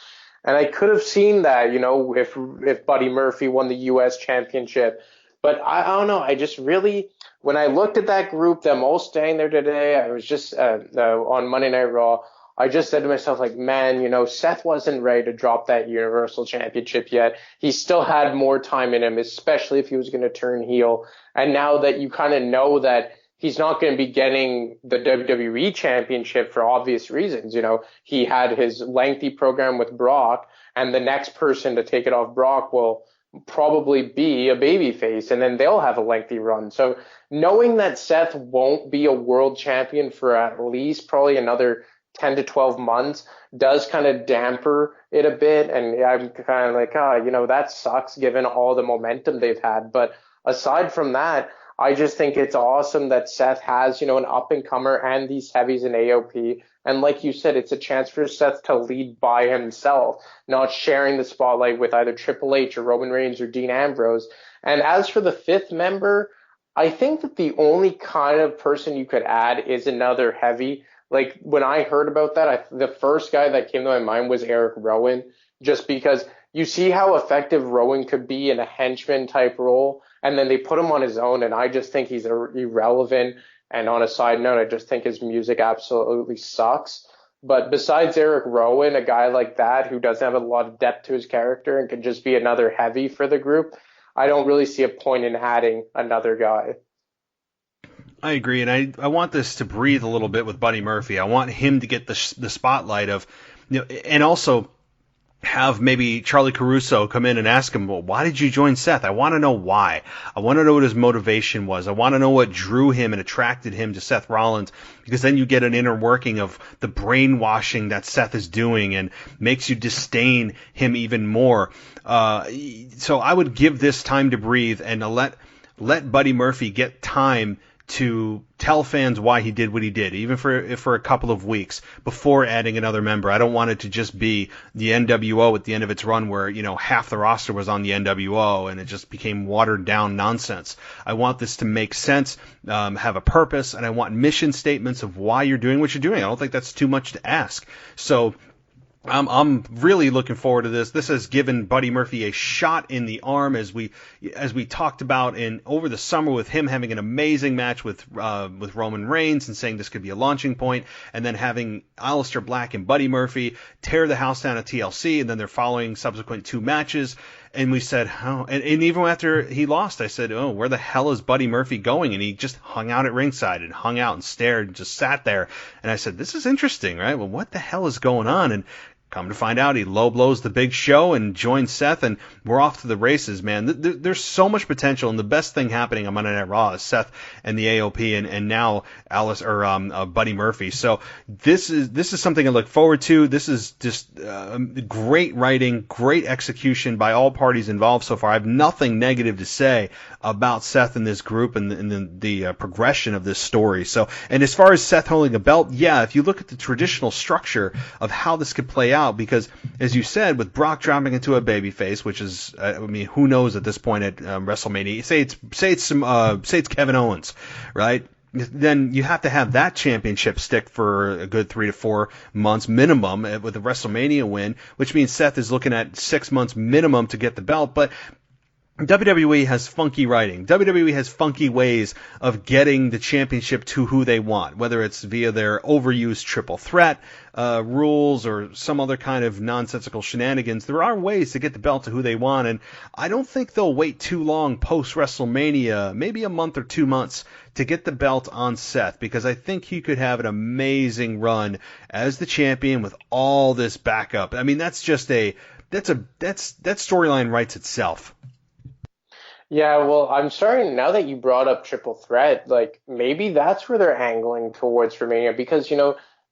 And I could have seen that, if Buddy Murphy won the U.S. Championship. But I don't know. I just really, when I looked at that group, them all staying there today, I was just on Monday Night Raw, I just said to myself, like, man, Seth wasn't ready to drop that Universal Championship yet. He still had more time in him, especially if he was going to turn heel. And now that you kind of know that he's not going to be getting the WWE Championship for obvious reasons. He had his lengthy program with Brock, and the next person to take it off Brock will probably be a babyface, and then they'll have a lengthy run. So knowing that Seth won't be a world champion for at least probably another 10 to 12 months does kind of damper it a bit. And I'm kind of like, that sucks given all the momentum they've had. But aside from that, I just think it's awesome that Seth has, an up-and-comer and these heavies in AOP. And like you said, it's a chance for Seth to lead by himself, not sharing the spotlight with either Triple H or Roman Reigns or Dean Ambrose. And as for the 5th member, I think that the only kind of person you could add is another heavy. Like, when I heard about that, the first guy that came to my mind was Eric Rowan, just because you see how effective Rowan could be in a henchman type role, and then they put him on his own, and I just think he's irrelevant. And on a side note, I just think his music absolutely sucks. But besides Eric Rowan, a guy like that who doesn't have a lot of depth to his character and could just be another heavy for the group, I don't really see a point in adding another guy. I agree, and I want this to breathe a little bit with Buddy Murphy. I want him to get the spotlight of, and also have maybe Charlie Caruso come in and ask him, well, why did you join Seth? I want to know why. I want to know what his motivation was. I want to know what drew him and attracted him to Seth Rollins, because then you get an inner working of the brainwashing that Seth is doing and makes you disdain him even more. So I would give this time to breathe and let Buddy Murphy get time to tell fans why he did what he did, even for a couple of weeks before adding another member. I don't want it to just be the NWO at the end of its run where, half the roster was on the NWO and it just became watered down nonsense. I want this to make sense, have a purpose, and I want mission statements of why you're doing what you're doing. I don't think that's too much to ask. So I'm really looking forward to this. This has given Buddy Murphy a shot in the arm, as we talked about over the summer, with him having an amazing match with Roman Reigns and saying this could be a launching point, and then having Aleister Black and Buddy Murphy tear the house down at TLC, and then their following subsequent 2 matches. And we said, and even after he lost, I said, where the hell is Buddy Murphy going? And he just hung out at ringside and hung out and stared and just sat there. And I said, this is interesting, right? Well, what the hell is going on? And come to find out, he low blows the Big Show and joins Seth, and we're off to the races, man. There's so much potential, and the best thing happening on Monday Night Raw is Seth and the AOP, and now Buddy Murphy. So this is something I look forward to. This is just great writing, great execution by all parties involved so far. I have nothing negative to say about Seth and this group and the progression of this story. So, and as far as Seth holding a belt, yeah, if you look at the traditional structure of how this could play out, because as you said, with Brock dropping into a babyface, which is, who knows at this point at WrestleMania? Say it's Kevin Owens, right? Then you have to have that championship stick for a good 3 to 4 months minimum with a WrestleMania win, which means Seth is looking at 6 months minimum to get the belt. But WWE has funky writing. WWE has funky ways of getting the championship to who they want, whether it's via their overused triple threat rules or some other kind of nonsensical shenanigans. There are ways to get the belt to who they want, and I don't think they'll wait too long post-WrestleMania, maybe a month or 2 months, to get the belt on Seth, because I think he could have an amazing run as the champion with all this backup. That's just that storyline writes itself. Yeah, well, I'm sorry, now that you brought up triple threat, maybe that's where they're angling towards for Mania, because,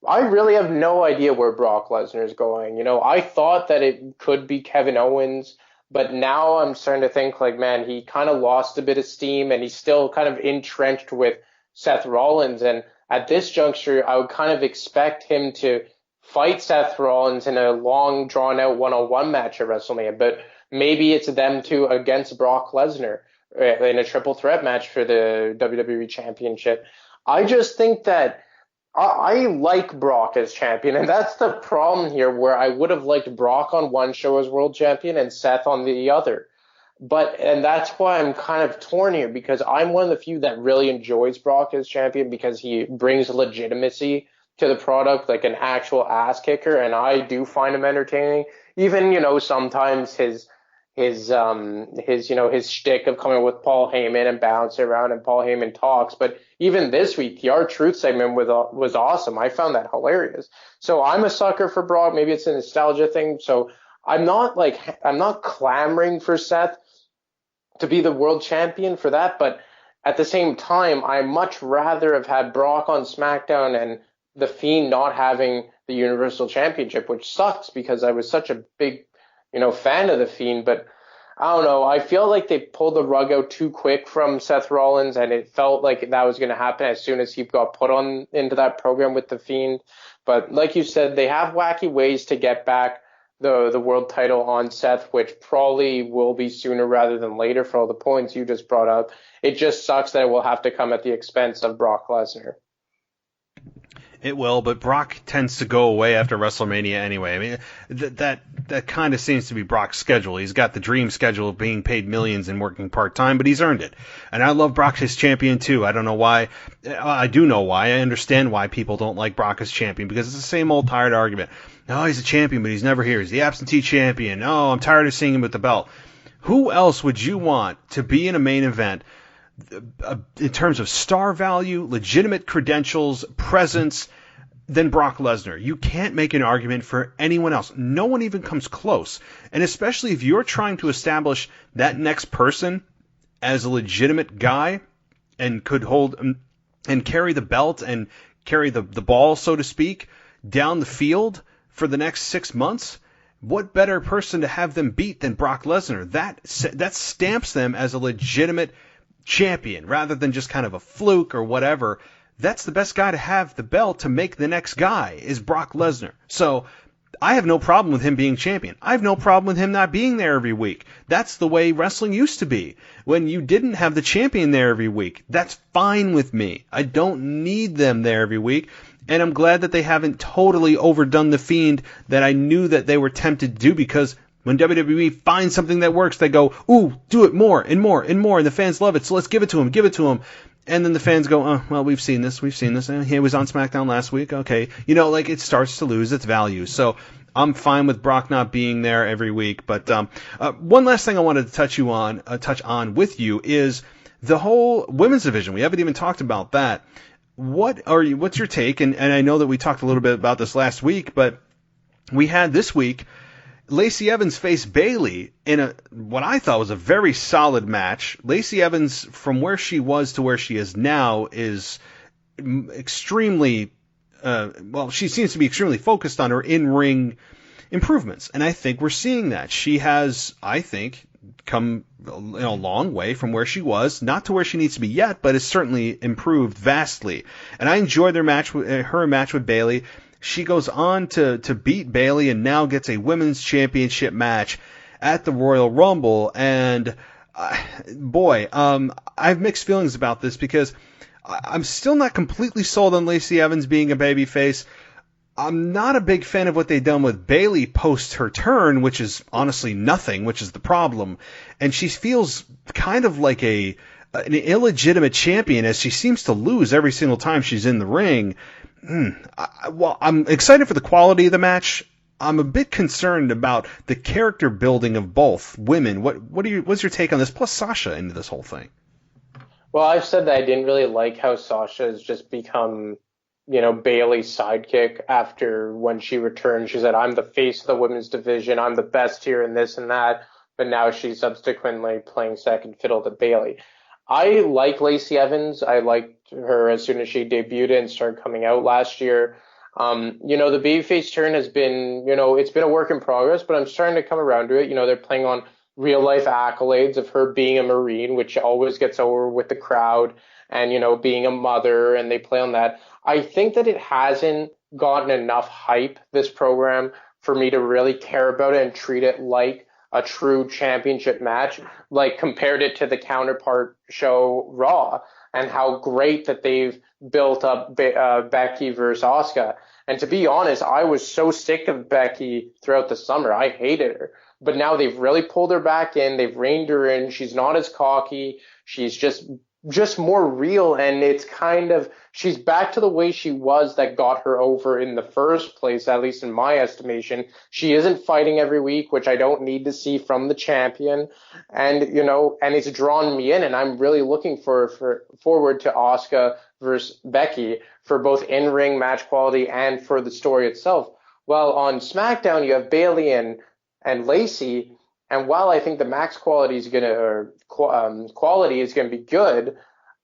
I really have no idea where Brock Lesnar is going. I thought that it could be Kevin Owens, but now I'm starting to think, man, he kind of lost a bit of steam, and he's still kind of entrenched with Seth Rollins. And at this juncture, I would kind of expect him to fight Seth Rollins in a long, drawn-out one-on-one match at WrestleMania, but maybe it's them two against Brock Lesnar in a triple threat match for the WWE Championship. I just think that I like Brock as champion, and that's the problem here, where I would have liked Brock on one show as world champion and Seth on the other. And that's why I'm kind of torn here, because I'm one of the few that really enjoys Brock as champion, because he brings legitimacy to the product, like an actual ass kicker, and I do find him entertaining. Even, sometimes his shtick of coming with Paul Heyman and bouncing around and Paul Heyman talks. But even this week, the R-Truth segment was awesome. I found that hilarious. So I'm a sucker for Brock. Maybe it's a nostalgia thing. So I'm not clamoring for Seth to be the world champion for that. But at the same time, I much rather have had Brock on SmackDown and The Fiend not having the Universal Championship, which sucks because I was such a big fan of The Fiend. But I don't know. I feel like they pulled the rug out too quick from Seth Rollins, and it felt like that was going to happen as soon as he got put on into that program with The Fiend. But like you said, they have wacky ways to get back the world title on Seth, which probably will be sooner rather than later for all the points you just brought up. It just sucks that it will have to come at the expense of Brock Lesnar. It will, but Brock tends to go away after WrestleMania anyway. That kind of seems to be Brock's schedule. He's got the dream schedule of being paid millions and working part-time, but he's earned it. And I love Brock as champion too. I don't know why. I do know why. I understand why people don't like Brock as champion, because it's the same old tired argument. Oh, he's a champion, but he's never here. He's the absentee champion. Oh, I'm tired of seeing him with the belt. Who else would you want to be in a main event in terms of star value, legitimate credentials, presence, than Brock Lesnar. You can't make an argument for anyone else. No one even comes close. And especially if you're trying to establish that next person as a legitimate guy and could hold and carry the belt and carry the ball, so to speak, down the field for the next 6 months, what better person to have them beat than Brock Lesnar? That stamps them as a legitimate champion rather than just kind of a fluke or whatever. That's the best guy to have the belt to make the next guy is Brock Lesnar. So I have no problem with him being champion. I have no problem with him not being there every week. That's the way wrestling used to be. When you didn't have the champion there every week, that's fine with me. I don't need them there every week. And I'm glad that they haven't totally overdone the Fiend that I knew that they were tempted to do, because when WWE finds something that works, they go, ooh, do it more and more and more, and the fans love it, so let's give it to him. And then the fans go, oh, well, we've seen this. He was on SmackDown last week. Okay. Like it starts to lose its value. So I'm fine with Brock not being there every week. But one last thing I wanted to touch on with you is the whole women's division. We haven't even talked about that. What's your take? And I know that we talked a little bit about this last week, but we had this week Lacey Evans faced Bayley in what I thought was a very solid match. Lacey Evans, from where she was to where she is now, is extremely she seems to be extremely focused on her in-ring improvements, and I think we're seeing that. She has, I think, come a long way from where she was, not to where she needs to be yet, but has certainly improved vastly. And I enjoyed her match with Bayley. She goes on to beat Bayley and now gets a women's championship match at the Royal Rumble. And I have mixed feelings about this because I'm still not completely sold on Lacey Evans being a babyface. I'm not a big fan of what they've done with Bayley post her turn, which is honestly nothing, which is the problem. And she feels kind of like an illegitimate champion, as she seems to lose every single time she's in the ring. I'm excited for the quality of the match. I'm a bit concerned about the character building of both women. What's your take on this? Plus Sasha into this whole thing. Well, I've said that I didn't really like how Sasha has just become, Bayley's sidekick after when she returned. She said, I'm the face of the women's division. I'm the best here and this and that. But now she's subsequently playing second fiddle to Bayley. I like Lacey Evans. I liked her as soon as she debuted and started coming out last year. The babyface turn has been, it's been a work in progress, but I'm starting to come around to it. They're playing on real life accolades of her being a Marine, which always gets over with the crowd, and, being a mother, and they play on that. I think that it hasn't gotten enough hype, this program, for me to really care about it and treat it like a true championship match, like compared it to the counterpart show Raw, and how great that they've built up Becky versus Asuka. And to be honest, I was so sick of Becky throughout the summer. I hated her. But now they've really pulled her back in. They've reined her in. She's not as cocky. She's just more real. And it's she's back to the way she was that got her over in the first place, at least in my estimation. She isn't fighting every week, which I don't need to see from the champion. And, and it's drawn me in, and I'm really looking forward to Asuka versus Becky for both in-ring match quality and for the story itself. Well, on SmackDown, you have Bayley and Lacey. And while I think the max quality is going to be good,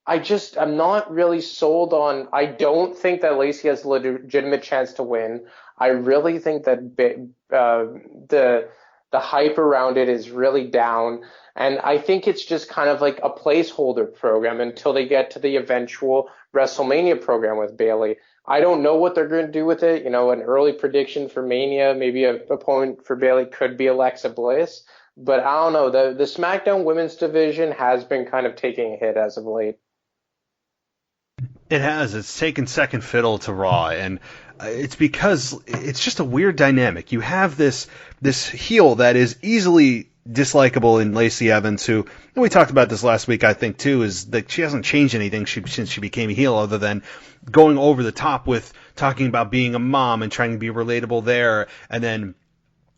I'm not really sold on. I don't think that Lacey has a legitimate chance to win. I really think that the hype around it is really down, and I think it's just kind of like a placeholder program until they get to the eventual WrestleMania program with Bayley. I don't know what they're going to do with it. An early prediction for Mania, maybe an opponent for Bayley could be Alexa Bliss. But I don't know. The SmackDown women's division has been kind of taking a hit as of late. It has. It's taken second fiddle to Raw, and it's because it's just a weird dynamic. You have this heel that is easily dislikable in Lacey Evans, who, and we talked about this last week, I think, too, is that she hasn't changed anything since she became a heel, other than going over the top with talking about being a mom and trying to be relatable there, and then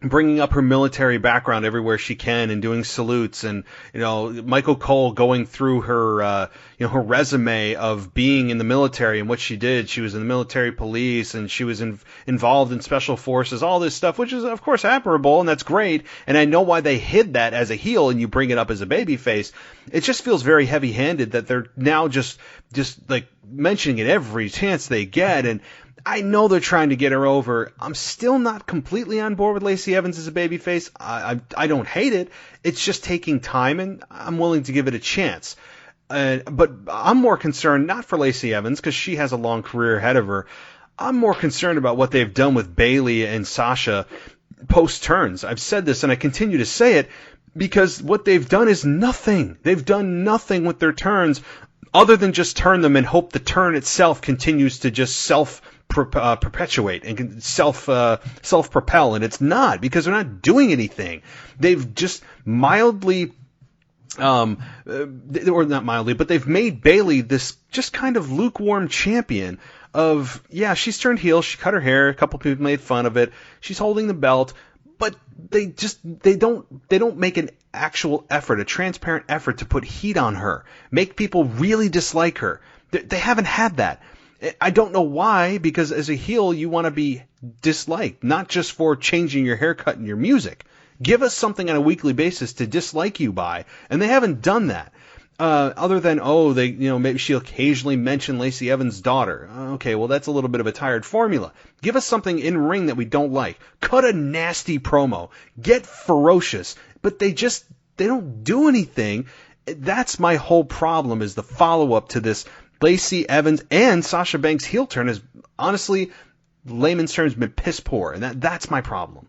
bringing up her military background everywhere she can and doing salutes, and Michael Cole going through her her resume of being in the military and what she did. She was in the military police, and she was involved in special forces, all this stuff, which is of course admirable, and that's great, and I know why they hid that as a heel and you bring it up as a babyface. It just feels very heavy-handed that they're now just like mentioning it every chance they get, and I know they're trying to get her over. I'm still not completely on board with Lacey Evans as a babyface. I don't hate it. It's just taking time, and I'm willing to give it a chance. But I'm more concerned not for Lacey Evans, because she has a long career ahead of her. I'm more concerned about what they've done with Bayley and Sasha post-turns. I've said this, and I continue to say it, because what they've done is nothing. They've done nothing with their turns other than just turn them and hope the turn itself continues to just perpetuate and self-propel, and it's not, because they're not doing anything. They've just mildly, or not mildly, but they've made Bayley this just kind of lukewarm champion of, yeah, she's turned heel, she cut her hair, a couple people made fun of it, she's holding the belt, but they don't make an actual effort, a transparent effort to put heat on her, make people really dislike her. They haven't had that. I don't know why, because as a heel, you want to be disliked, not just for changing your haircut and your music. Give us something on a weekly basis to dislike you by, and they haven't done that. Other than, maybe she'll occasionally mention Lacey Evans' daughter. Okay, well, that's a little bit of a tired formula. Give us something in ring that we don't like. Cut a nasty promo. Get ferocious. But they don't do anything. That's my whole problem, is the follow-up to this Lacey Evans and Sasha Banks heel turn has, honestly, layman's terms, been piss poor, and that's my problem.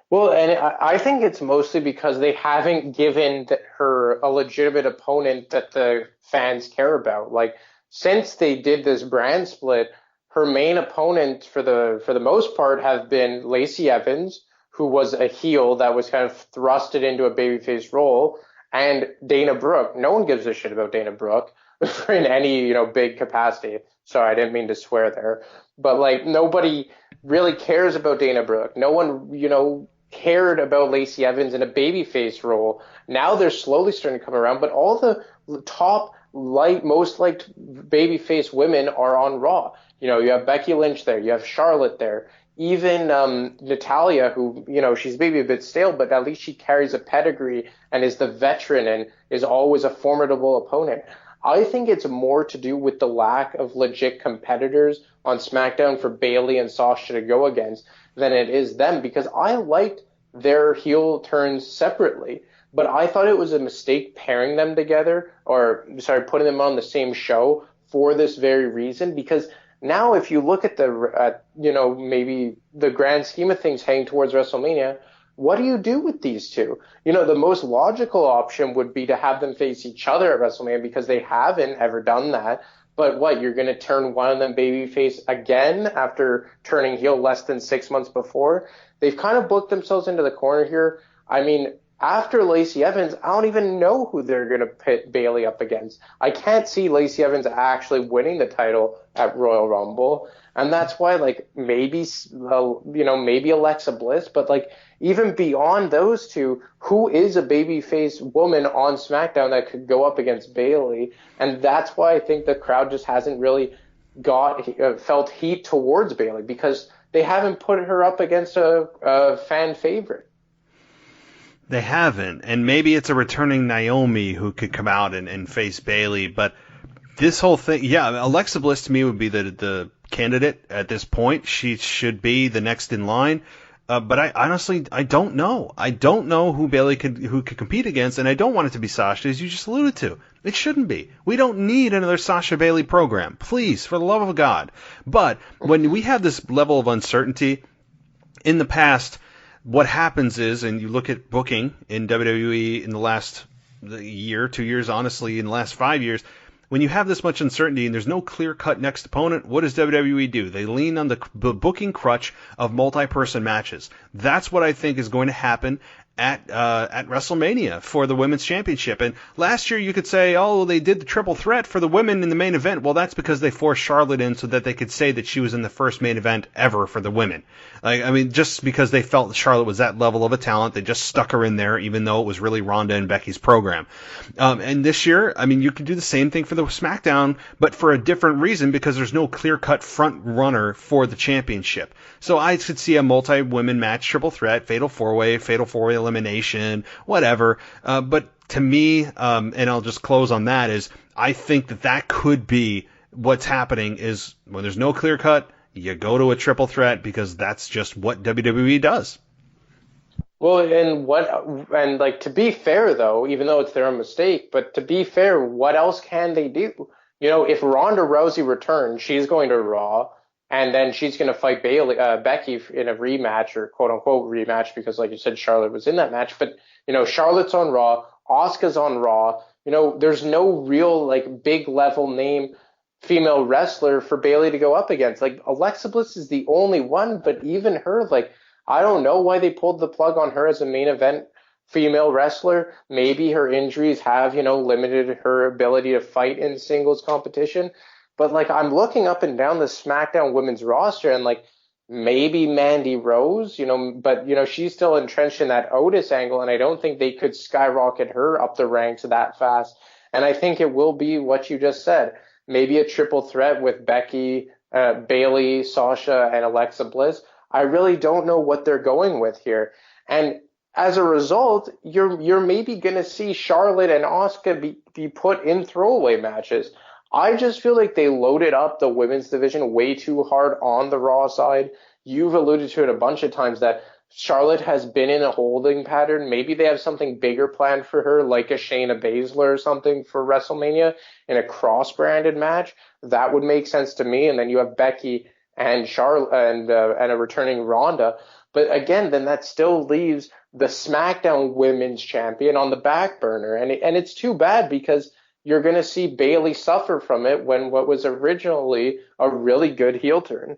Well, and I think it's mostly because they haven't given her a legitimate opponent that the fans care about. Like, since they did this brand split, her main opponents for the most part have been Lacey Evans, who was a heel that was kind of thrusted into a babyface role, and Dana Brooke. No one gives a shit about Dana Brooke in any, big capacity. Sorry, I didn't mean to swear there. But, like, nobody really cares about Dana Brooke. No one, cared about Lacey Evans in a babyface role. Now they're slowly starting to come around, but all the top most liked babyface women are on Raw. You have Becky Lynch there, you have Charlotte there, even Natalya, who, she's maybe a bit stale, but at least she carries a pedigree and is the veteran and is always a formidable opponent. I think it's more to do with the lack of legit competitors on SmackDown for Bayley and Sasha to go against than it is them, because I liked their heel turns separately, but I thought it was a mistake pairing them together, putting them on the same show for this very reason, because now if you look at maybe the grand scheme of things heading towards WrestleMania, what do you do with these two? The most logical option would be to have them face each other at WrestleMania, because they haven't ever done that. But what, you're going to turn one of them babyface again after turning heel less than 6 months before? They've kind of booked themselves into the corner here. I mean, after Lacey Evans, I don't even know who they're going to pit Bayley up against. I can't see Lacey Evans actually winning the title at Royal Rumble. And that's why, maybe Alexa Bliss, but, even beyond those two, who is a babyface woman on SmackDown that could go up against Bayley? And that's why I think the crowd just hasn't really felt heat towards Bayley, because they haven't put her up against a fan favorite. They haven't, and maybe it's a returning Naomi who could come out and face Bayley, but this whole thing, yeah, Alexa Bliss to me would be the candidate at this point. She should be the next in line. But I honestly don't know. I don't know who Bayley could compete against, and I don't want it to be Sasha, as you just alluded to. It shouldn't be. We don't need another Sasha Bayley program. Please, for the love of God. But when we have this level of uncertainty, in the past, what happens is, and you look at booking in WWE in the last year, 2 years, honestly, in the last 5 years, when you have this much uncertainty and there's no clear-cut next opponent, what does WWE do? They lean on the booking crutch of multi-person matches. That's what I think is going to happen. at WrestleMania for the women's championship. And last year you could say, oh, they did the triple threat for the women in the main event. Well, that's because they forced Charlotte in so that they could say that she was in the first main event ever for the women. Just because they felt Charlotte was that level of a talent, they just stuck her in there, even though it was really Ronda and Becky's program. And this year, you could do the same thing for the SmackDown, but for a different reason, because there's no clear-cut front runner for the championship. So I could see a multi-women match, triple threat, fatal four-way elimination, whatever. But to me, and I'll just close on that, is I think that could be what's happening is when there's no clear cut, you go to a triple threat because that's just what WWE does. Well, and to be fair though, even though it's their own mistake, but to be fair, what else can they do? If Ronda Rousey returns, she's going to Raw. And then she's going to fight Becky in a rematch, or quote unquote rematch, because like you said, Charlotte was in that match. But, Charlotte's on Raw, Asuka's on Raw. There's no real big level name female wrestler for Bayley to go up against. Alexa Bliss is the only one, but even her, I don't know why they pulled the plug on her as a main event female wrestler. Maybe her injuries have, limited her ability to fight in singles competition. But I'm looking up and down the SmackDown women's roster and maybe Mandy Rose, but she's still entrenched in that Otis angle, and I don't think they could skyrocket her up the ranks that fast. And I think it will be what you just said. Maybe a triple threat with Becky, Bayley, Sasha, and Alexa Bliss. I really don't know what they're going with here. And as a result, you're maybe going to see Charlotte and Asuka be put in throwaway matches. I just feel like they loaded up the women's division way too hard on the Raw side. You've alluded to it a bunch of times that Charlotte has been in a holding pattern. Maybe they have something bigger planned for her, like a Shayna Baszler or something for WrestleMania in a cross-branded match. That would make sense to me. And then you have Becky and Charlotte and a returning Ronda. But again, then that still leaves the SmackDown Women's Champion on the back burner. And it's too bad because you're going to see Bayley suffer from it when what was originally a really good heel turn.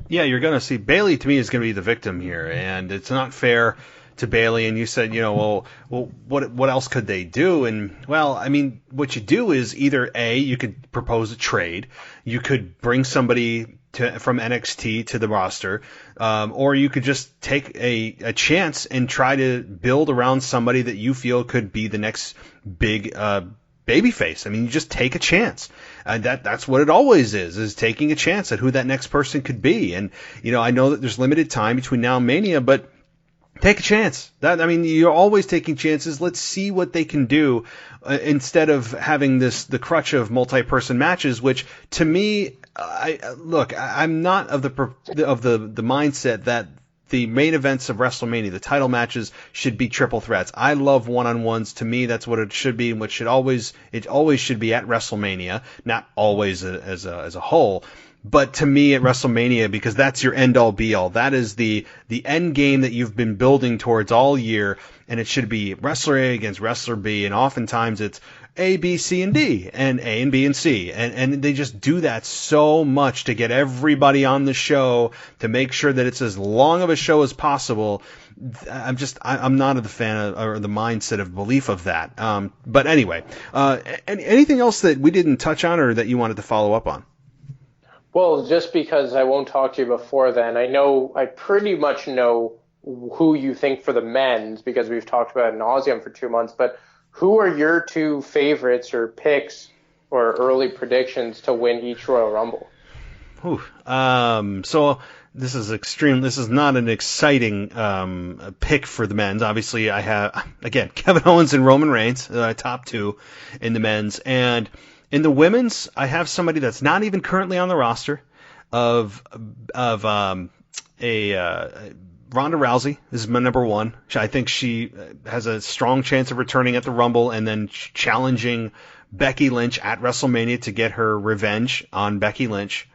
Yeah, you're going to see Bayley, to me, is going to be the victim here, and it's not fair to Bayley. And you said, well, what else could they do? And well, what you do is either A, you could propose a trade, you could bring somebody from NXT to the roster, or you could just take a chance and try to build around somebody that you feel could be the next big babyface. You just take a chance. That's what it always is taking a chance at who that next person could be. And, I know that there's limited time between now and Mania, but take a chance. You're always taking chances. Let's see what they can do instead of having the crutch of multi-person matches, which to me, I'm not of the mindset that the main events of WrestleMania, the title matches, should be triple threats. I love one-on-ones. To me, that's what it should be, and it always should be at WrestleMania, not always as a whole. But to me at WrestleMania, because that's your end all be all, that is the end game that you've been building towards all year, and it should be wrestler A against wrestler B, and oftentimes it's A, B, C, and D, and A and B and C, and they just do that so much to get everybody on the show, to make sure that it's as long of a show as possible. I'm not of the fan or the mindset of belief of that. But anyway, anything else that we didn't touch on or that you wanted to follow up on? Well, just because I won't talk to you before then, I pretty much know who you think for the men's, because we've talked about it ad nauseum for 2 months, but who are your two favorites or picks or early predictions to win each Royal Rumble? So this is not an exciting pick for the men's. Obviously, I have, again, Kevin Owens and Roman Reigns, top two in the men's. And in the women's, I have somebody that's not even currently on the roster of Ronda Rousey is my number one. I think she has a strong chance of returning at the Rumble and then challenging Becky Lynch at WrestleMania to get her revenge on Becky Lynch.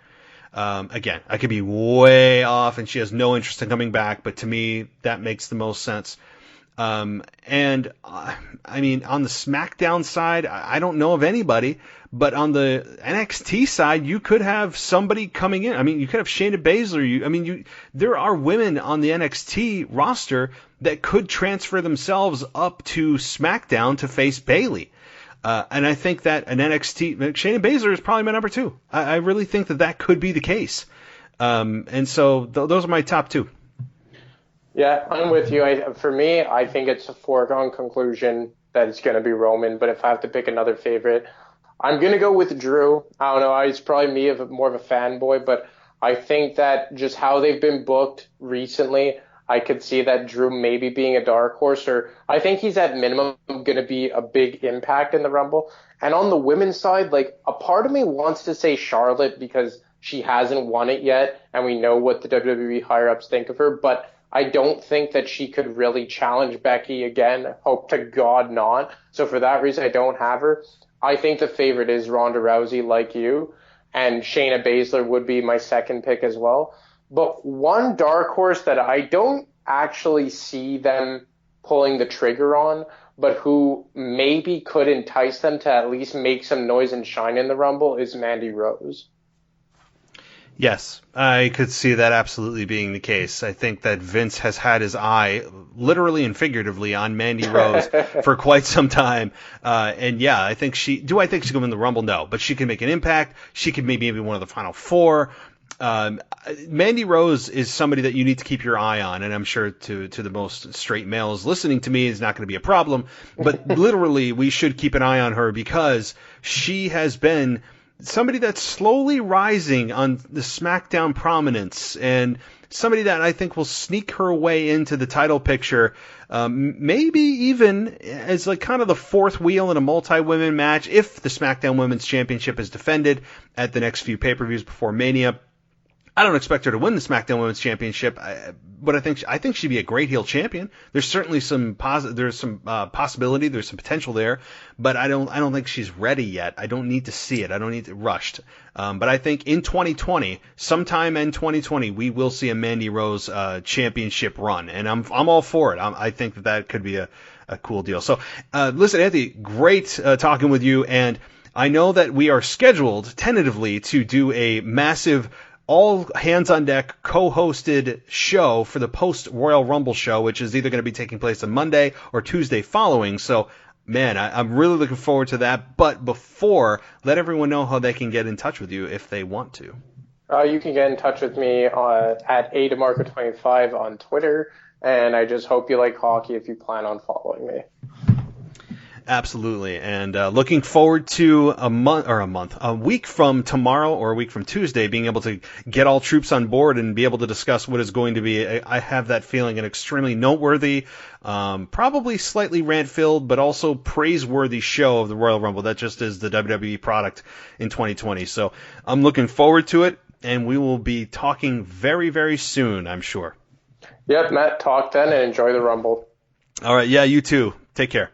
Again, I could be way off and she has no interest in coming back, but to me, that makes the most sense. On the SmackDown side, I don't know of anybody, but on the NXT side, you could have somebody coming in. You could have Shayna Baszler. There are women on the NXT roster that could transfer themselves up to SmackDown to face Bayley. And I think that an NXT, Shayna Baszler is probably my number 2. I really think that could be the case. And so those are my top 2. Yeah, I'm with you. For me, I think it's a foregone conclusion that it's going to be Roman. But if I have to pick another favorite, I'm going to go with Drew. I don't know. It's probably me more of a fanboy, but I think that just how they've been booked recently, I could see that Drew maybe being a dark horse, or I think he's at minimum going to be a big impact in the Rumble. And on the women's side, like, a part of me wants to say Charlotte because she hasn't won it yet, and we know what the WWE higher-ups think of her, but I don't think that she could really challenge Becky again. Hope to God not. So for that reason, I don't have her. I think the favorite is Ronda Rousey, like you, and Shayna Baszler would be my second pick as well. But one dark horse that I don't actually see them pulling the trigger on, but who maybe could entice them to at least make some noise and shine in the Rumble, is Mandy Rose. Yes, I could see that absolutely being the case. I think that Vince has had his eye, literally and figuratively, on Mandy Rose for quite some time. And yeah, I think she can win the Rumble? No, but she can make an impact. She could maybe be one of the final 4. Mandy Rose is somebody that you need to keep your eye on, and I'm sure to the most straight males listening to me is not going to be a problem. But literally, we should keep an eye on her because she has been somebody that's slowly rising on the SmackDown prominence, and somebody that I think will sneak her way into the title picture, maybe even as like kind of the 4th wheel in a multi-women match if the SmackDown Women's Championship is defended at the next few pay-per-views before Mania. I don't expect her to win the SmackDown Women's Championship, but I think she'd be a great heel champion. There's certainly some possibility, there's some potential there, but I don't think she's ready yet. I don't need to see it. I don't need it rushed. But I think in 2020, sometime in 2020, we will see a Mandy Rose championship run, and I'm all for it. I think that could be a cool deal. So listen, Anthony, great talking with you, and I know that we are scheduled tentatively to do a massive all hands on deck co-hosted show for the post Royal Rumble show, which is either going to be taking place on Monday or Tuesday following. So, man, I'm really looking forward to that. But before, let everyone know how they can get in touch with you if they want to. You can get in touch with me at ADemarco25 on Twitter, and I just hope you like hockey if you plan on following me. Absolutely, and looking forward to a week from tomorrow or a week from Tuesday, being able to get all troops on board and be able to discuss what is going to be, I have that feeling, an extremely noteworthy, probably slightly rant-filled, but also praiseworthy show of the Royal Rumble. That just is the WWE product in 2020. So I'm looking forward to it, and we will be talking very, very soon, I'm sure. Yep, Matt, talk then and enjoy the Rumble. All right, yeah, you too. Take care.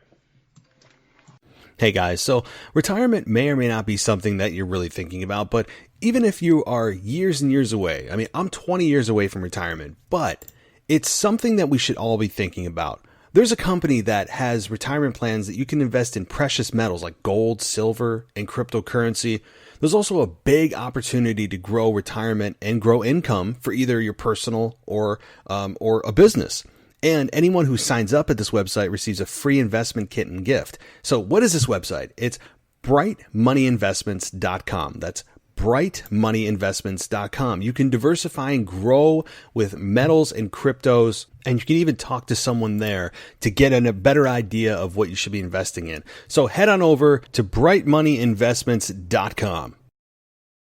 Hey guys, so retirement may or may not be something that you're really thinking about, but even if you are years and years away, I mean, I'm 20 years away from retirement, but it's something that we should all be thinking about. There's a company that has retirement plans that you can invest in precious metals like gold, silver, and cryptocurrency. There's also a big opportunity to grow retirement and grow income for either your personal or a business. And anyone who signs up at this website receives a free investment kit and gift. So what is this website? It's brightmoneyinvestments.com. That's brightmoneyinvestments.com. You can diversify and grow with metals and cryptos, and you can even talk to someone there to get a better idea of what you should be investing in. So head on over to brightmoneyinvestments.com.